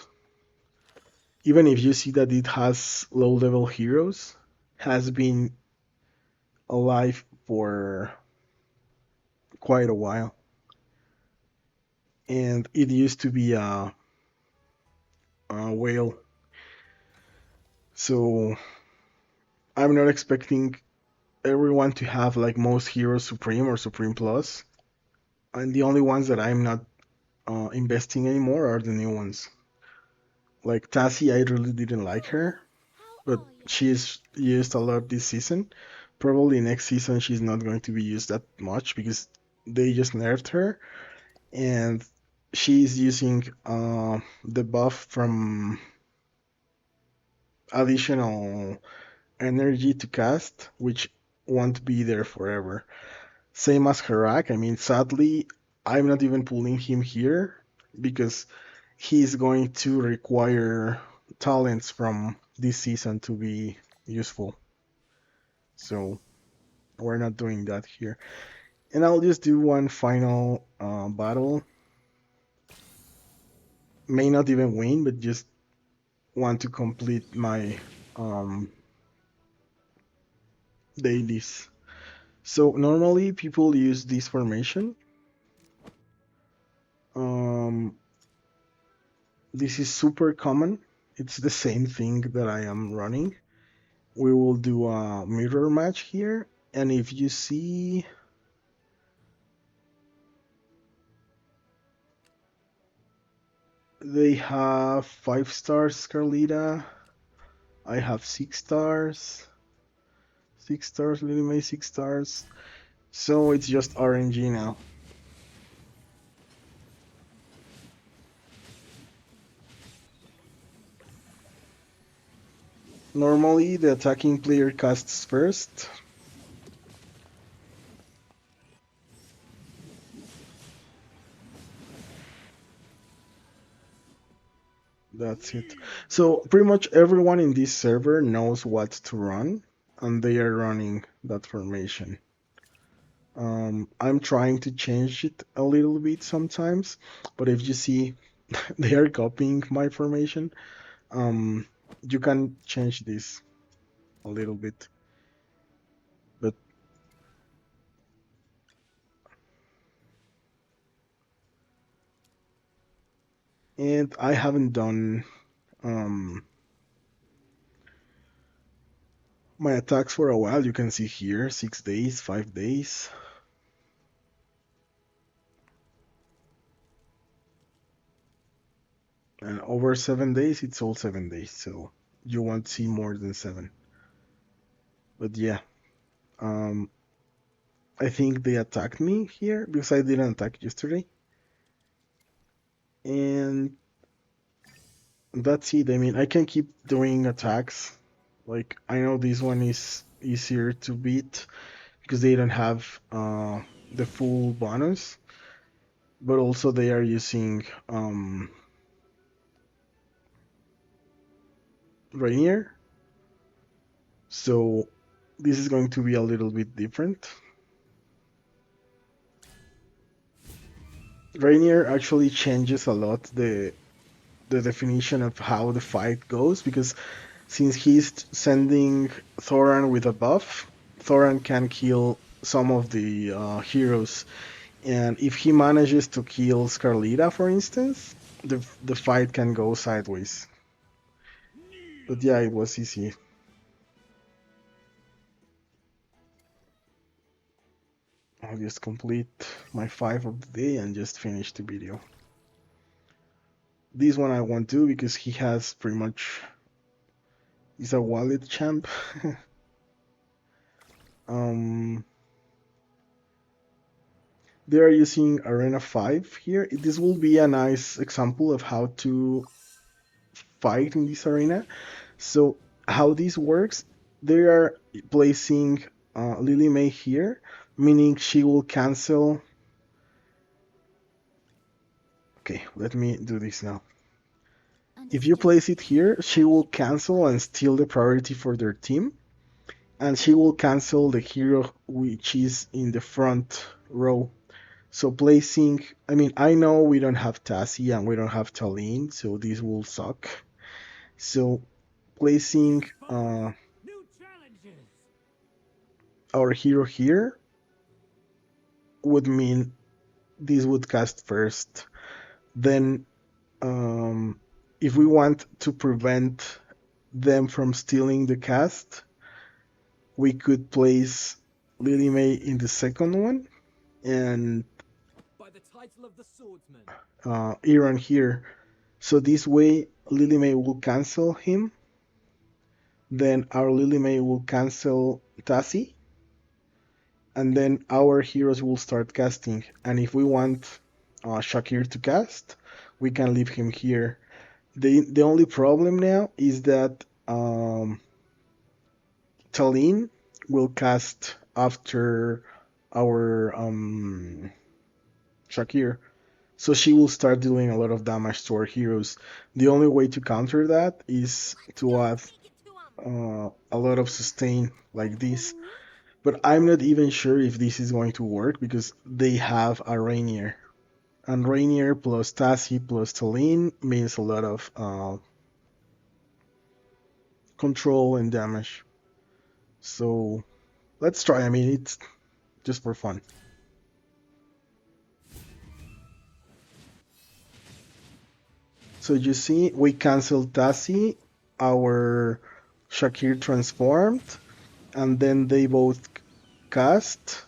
even if you see that it has low level heroes, has been alive for quite a while. And it used to be a whale. So I'm not expecting everyone to have like most heroes Supreme or Supreme Plus. And the only ones that I'm not investing anymore are the new ones. Like Tassie, I really didn't like her, How but are you? she's used a lot this season. Probably next season she's not going to be used that much because they just nerfed her, and she's using the buff from additional energy to cast, which won't be there forever. Same as Harak. I mean, sadly, I'm not even pulling him here because he's going to require talents from this season to be useful. So we're not doing that here. And I'll just do one final battle. May not even win, but just want to complete my dailies. So normally people use this formation. Um, this is super common. It's the same thing that I am running. We will do a mirror match here, and if you see, They have 5 stars, Carlita. I have 6 stars. 6 stars, Lily May, 6 stars. So it's just RNG now. Normally, the attacking player casts first. That's it. So pretty much everyone in this server knows what to run, and they are running that formation. I'm trying to change it a little bit sometimes, but if you see they are copying my formation, you can change this a little bit. But and I haven't done my attacks for a while. You can see here 6 days, 5 days. And over 7 days, it's all 7 days, so you won't see more than 7. But yeah, I think they attacked me here because I didn't attack yesterday. And that's it. I mean, I can keep doing attacks. Like, I know this one is easier to beat because they don't have the full bonus, but also they are using Rainier. So this is going to be a little bit different. Rainier actually changes a lot the definition of how the fight goes because since he's sending Thoran with a buff, Thoran can kill some of the heroes, and if he manages to kill Scarlita, for instance, the fight can go sideways. But yeah, it was easy. I'll just complete my 5 of the day and just finish the video. This one I won't do because he has pretty much... He's a wallet champ. They are using Arena 5 here. This will be a nice example of how to fight in this arena. So how this works, they are placing Lily May here, meaning she will cancel. Okay, let me do this now. If you place it here, she will cancel and steal the priority for their team, and she will cancel the hero which is in the front row. So placing, I mean, I know we don't have Tassie and we don't have Talene, so this will suck. So placing our hero here would mean this would cast first. Then if we want to prevent them from stealing the cast, we could place Lily May in the second one and by the title of the swordsman. Iran here. So this way Lily May will cancel him. Then our Lily May will cancel Tassie. And then our heroes will start casting. And if we want Shakir to cast, we can leave him here. The only problem now is that Talene will cast after our Shakir. So she will start doing a lot of damage to our heroes. The only way to counter that is to add a lot of sustain like this. But I'm not even sure if this is going to work because they have a Rainier. And Rainier plus Tassie plus Talene means a lot of control and damage. So let's try. I mean, it's just for fun. So you see, we canceled Tassie, our Shakir transformed, and then they both cast.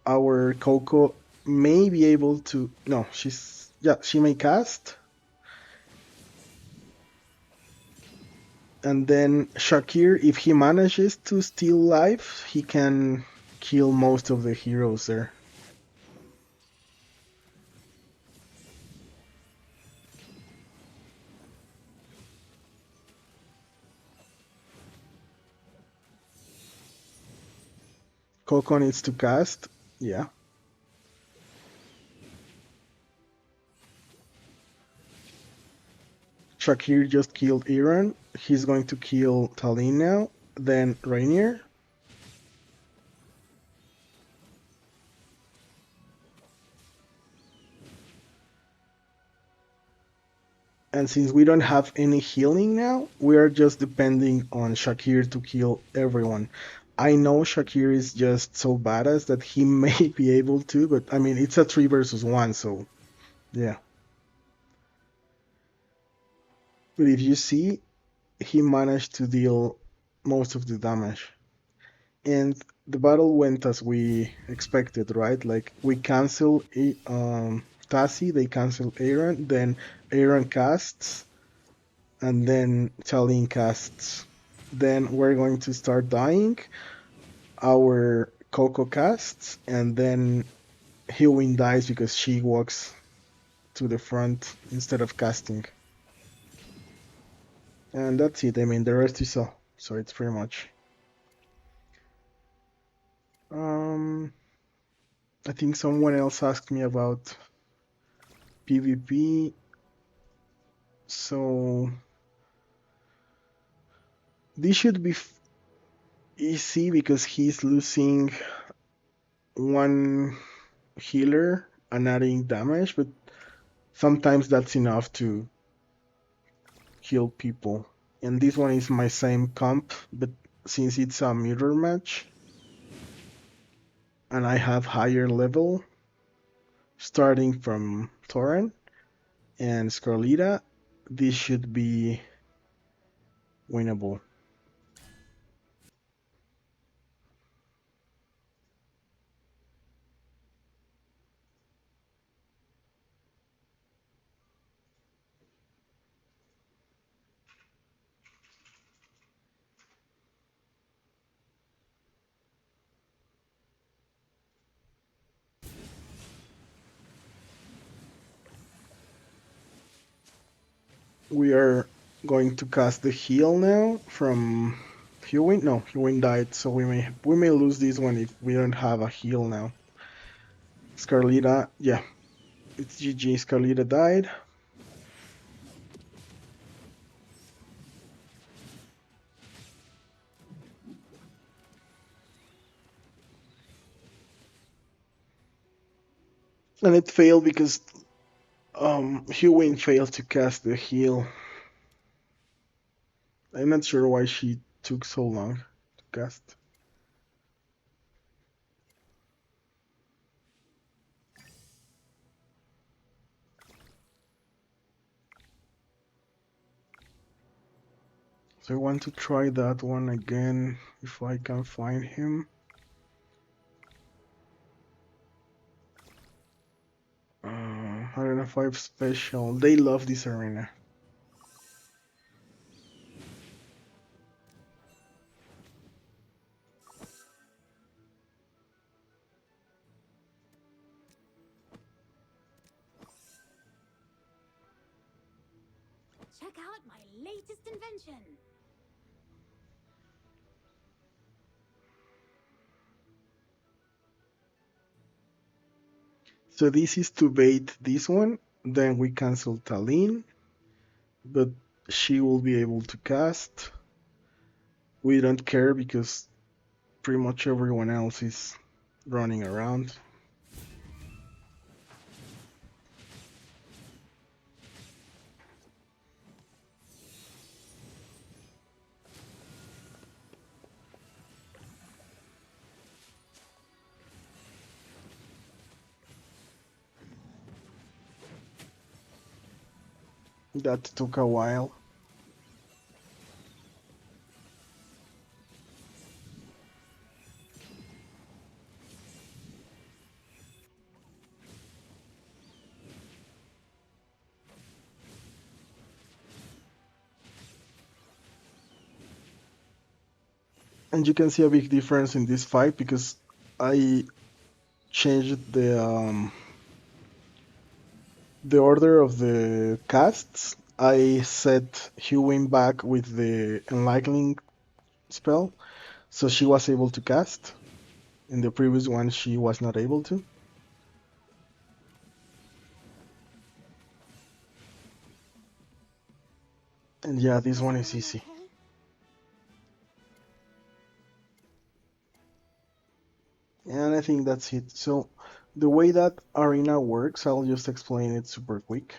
Our Coco may be able to... No, she may cast. And then Shakir, if he manages to steal life, he can kill most of the heroes there. Coco needs to cast. Yeah. Shakir just killed Iran. He's going to kill Talin now. Then Rainier. And since we don't have any healing now, we are just depending on Shakir to kill everyone. I know Shakir is just so badass that he may be able to, but I mean, it's a 3 versus 1, so yeah. But if you see, he managed to deal most of the damage. And the battle went as we expected, right? Like, we cancel Tassi, they cancel Aaron, then Aaron casts, and then Talin casts. Then we're going to start dying. Our Coco casts, and then Hewin dies because she walks to the front instead of casting. And that's it. I mean, the rest you saw. So it's pretty much. I think someone else asked me about PvP. So this should be easy because he's losing one healer and adding damage, but sometimes that's enough to kill people. And this one is my same comp, but since it's a mirror match and I have higher level, starting from Torrent and Scarlita, this should be winnable. We are going to cast the heal now from Hewin. No, Hewin died, so we may lose this one if we don't have a heal now. Scarlita, yeah, it's GG. Scarlita died. And it failed because Hewin failed to cast the heal. I'm not sure why she took so long to cast. So I want to try that one again if I can find him. 105 special. They love this arena. Check out my latest invention. So this is to bait this one. Then we cancel Talin, but she will be able to cast. We don't care because pretty much everyone else is running around. That took a while. And you can see a big difference in this fight because I changed the order of the casts. I set Hewing back with the Enlightening spell, so she was able to cast. In the previous one, she was not able to. And yeah, this one is easy. Okay? And I think that's it. So the way that arena works, I'll just explain it super quick.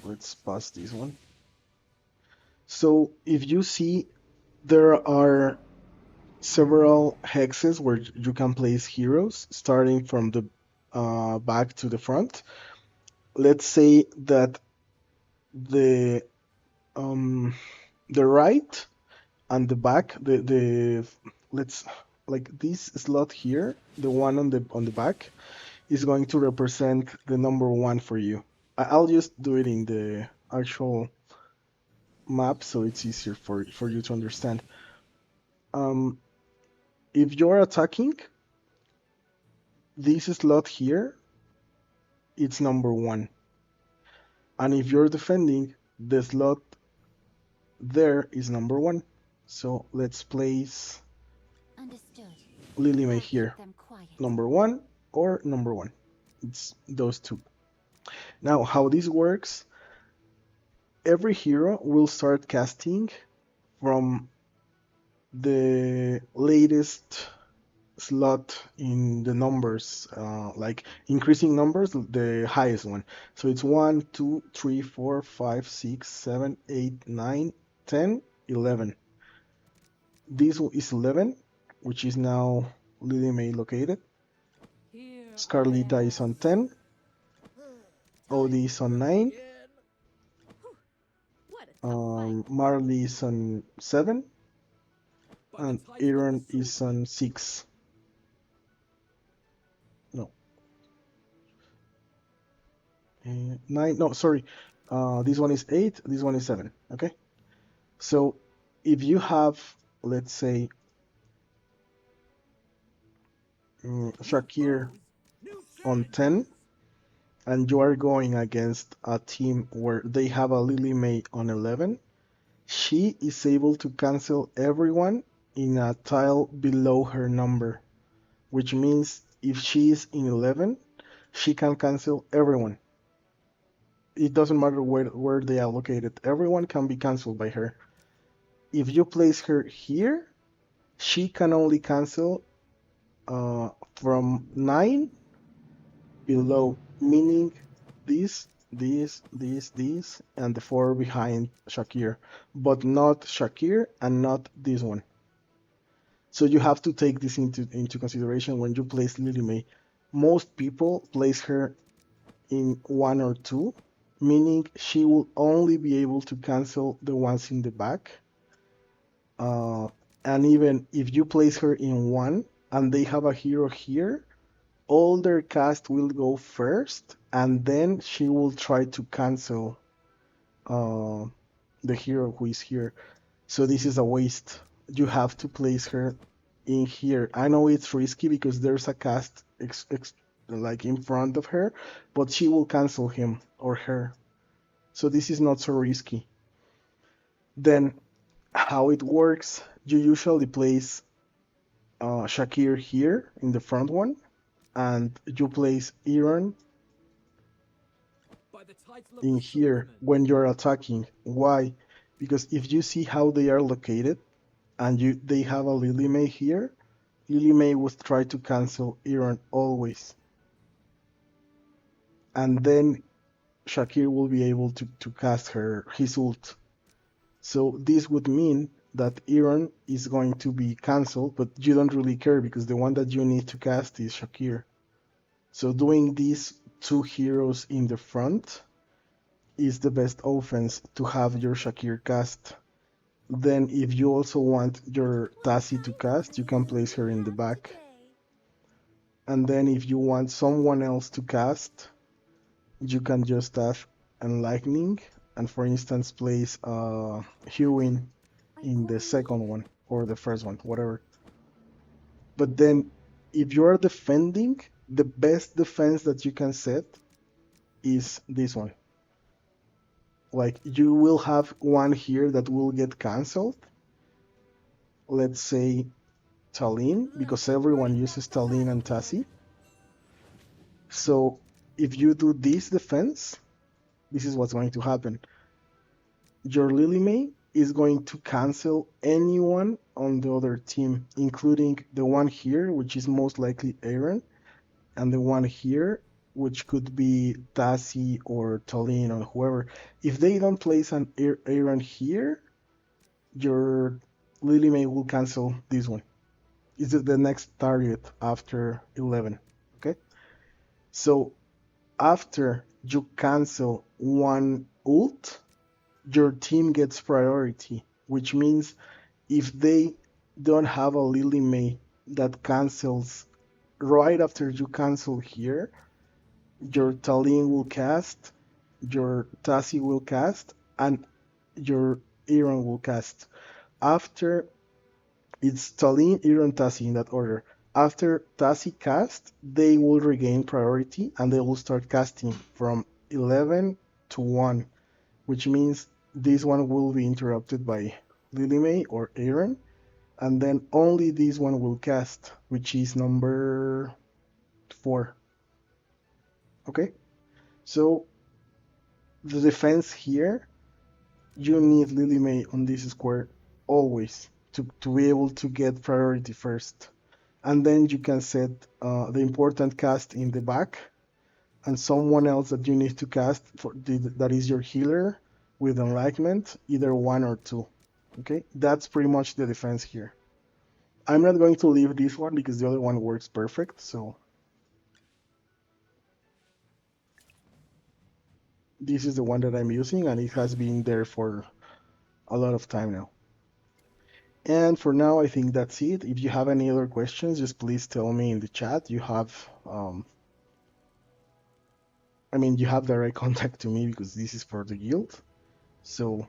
Let's pause this one. So if you see, there are several hexes where you can place heroes, starting from the back to the front. Let's say that the um, the right and the back, the let's like this slot here, the one on the back, is going to represent the number one for you. I'll just do it in the actual map so it's easier for you to understand. Um, if you're attacking, this slot here, it's number one. And if you're defending, the slot there is number one. So let's place Understood. Lily May Now here. keep them quiet. Number one or number one. It's those two. Now, how this works, every hero will start casting from the latest slot in the numbers, like increasing numbers, the highest one. So it's 1, 2, 3, 4, 5, 6, 7, 8, 9, 10, 11. This is 11, which is now Lily May located. Here Scarlita is on 10. Odie is on 9. again. What a tough fight. Marley is on 7. By the And title of the Aaron is swordsman. on 6. No. 9. No, sorry. This one is 8. This one is 7. Okay. So if you have, let's say, Shakir New on challenger. 10, and you are going against a team where they have a Lily May on 11, she is able to cancel everyone in a tile below her number, which means if she is in 11, she can cancel everyone. It doesn't matter where they are located. Everyone can be canceled by her. If you place her here, she can only cancel from 9 below, meaning this, and the 4 behind Shakir, but not Shakir and not this one. So you have to take this into consideration when you place Lily May. Most people place her in 1 or 2, meaning she will only be able to cancel the ones in the back. And even if you place her in 1 and they have a hero here, all their cast will go first, and then she will try to cancel the hero who is here. So this is a waste. You have to place her in here. I know it's risky because there's a cast like in front of her, but she will cancel him or her. So this is not so risky. Then how it works, you usually place Shakir here in the front one, and you place Aaron By the title of in the here swordsman. when you're attacking. Why? Because if you see how they are located and they have a Lily May here, Lily May would try to cancel Aaron always. And then Shakir will be able to cast his ult. So this would mean that Aaron is going to be cancelled, but you don't really care because the one that you need to cast is Shakir. So doing these two heroes in the front is the best offense to have your Shakir cast. Then if you also want your Tassie to cast, you can place her in the back. And then if you want someone else to cast, you can just have Enlightening and for instance place Hewin in the second one or the first one, whatever. But then if you're defending, the best defense that you can set is this one. Like you will have one here that will get cancelled. Let's say Tallinn, because everyone uses Tallinn and Tassi. So if you do this defense, this is what's going to happen. Your Lily May is going to cancel anyone on the other team, including the one here, which is most likely Aaron, and the one here, which could be Tassi or Tallinn or whoever. If they don't place an Aaron here, your Lily May will cancel this one. It's the next target after 11. Okay? So after you cancel one ult, your team gets priority, which means if they don't have a Lily May that cancels right after you cancel here, your Tallinn will cast, your Tassi will cast, and your Aaron will cast. After it's Tallinn, Aaron, Tassi in that order. After Tassi cast, they will regain priority and they will start casting from 11 to 1, which means this one will be interrupted by Lily May or Aaron, and then only this one will cast, which is number 4. Okay? So the defense here, you need Lily May on this square always to be able to get priority first. And then you can set the important cast in the back and someone else that you need to cast that is your healer with enlightenment, either 1 or 2. Okay, that's pretty much the defense here. I'm not going to leave this one because the other one works perfect, so this is the one that I'm using and it has been there for a lot of time now. And for now, I think that's it. If you have any other questions, just please tell me in the chat. You have, you have direct contact to me because this is for the guild. So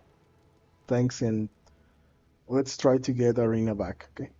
thanks, and let's try to get Arena back, okay?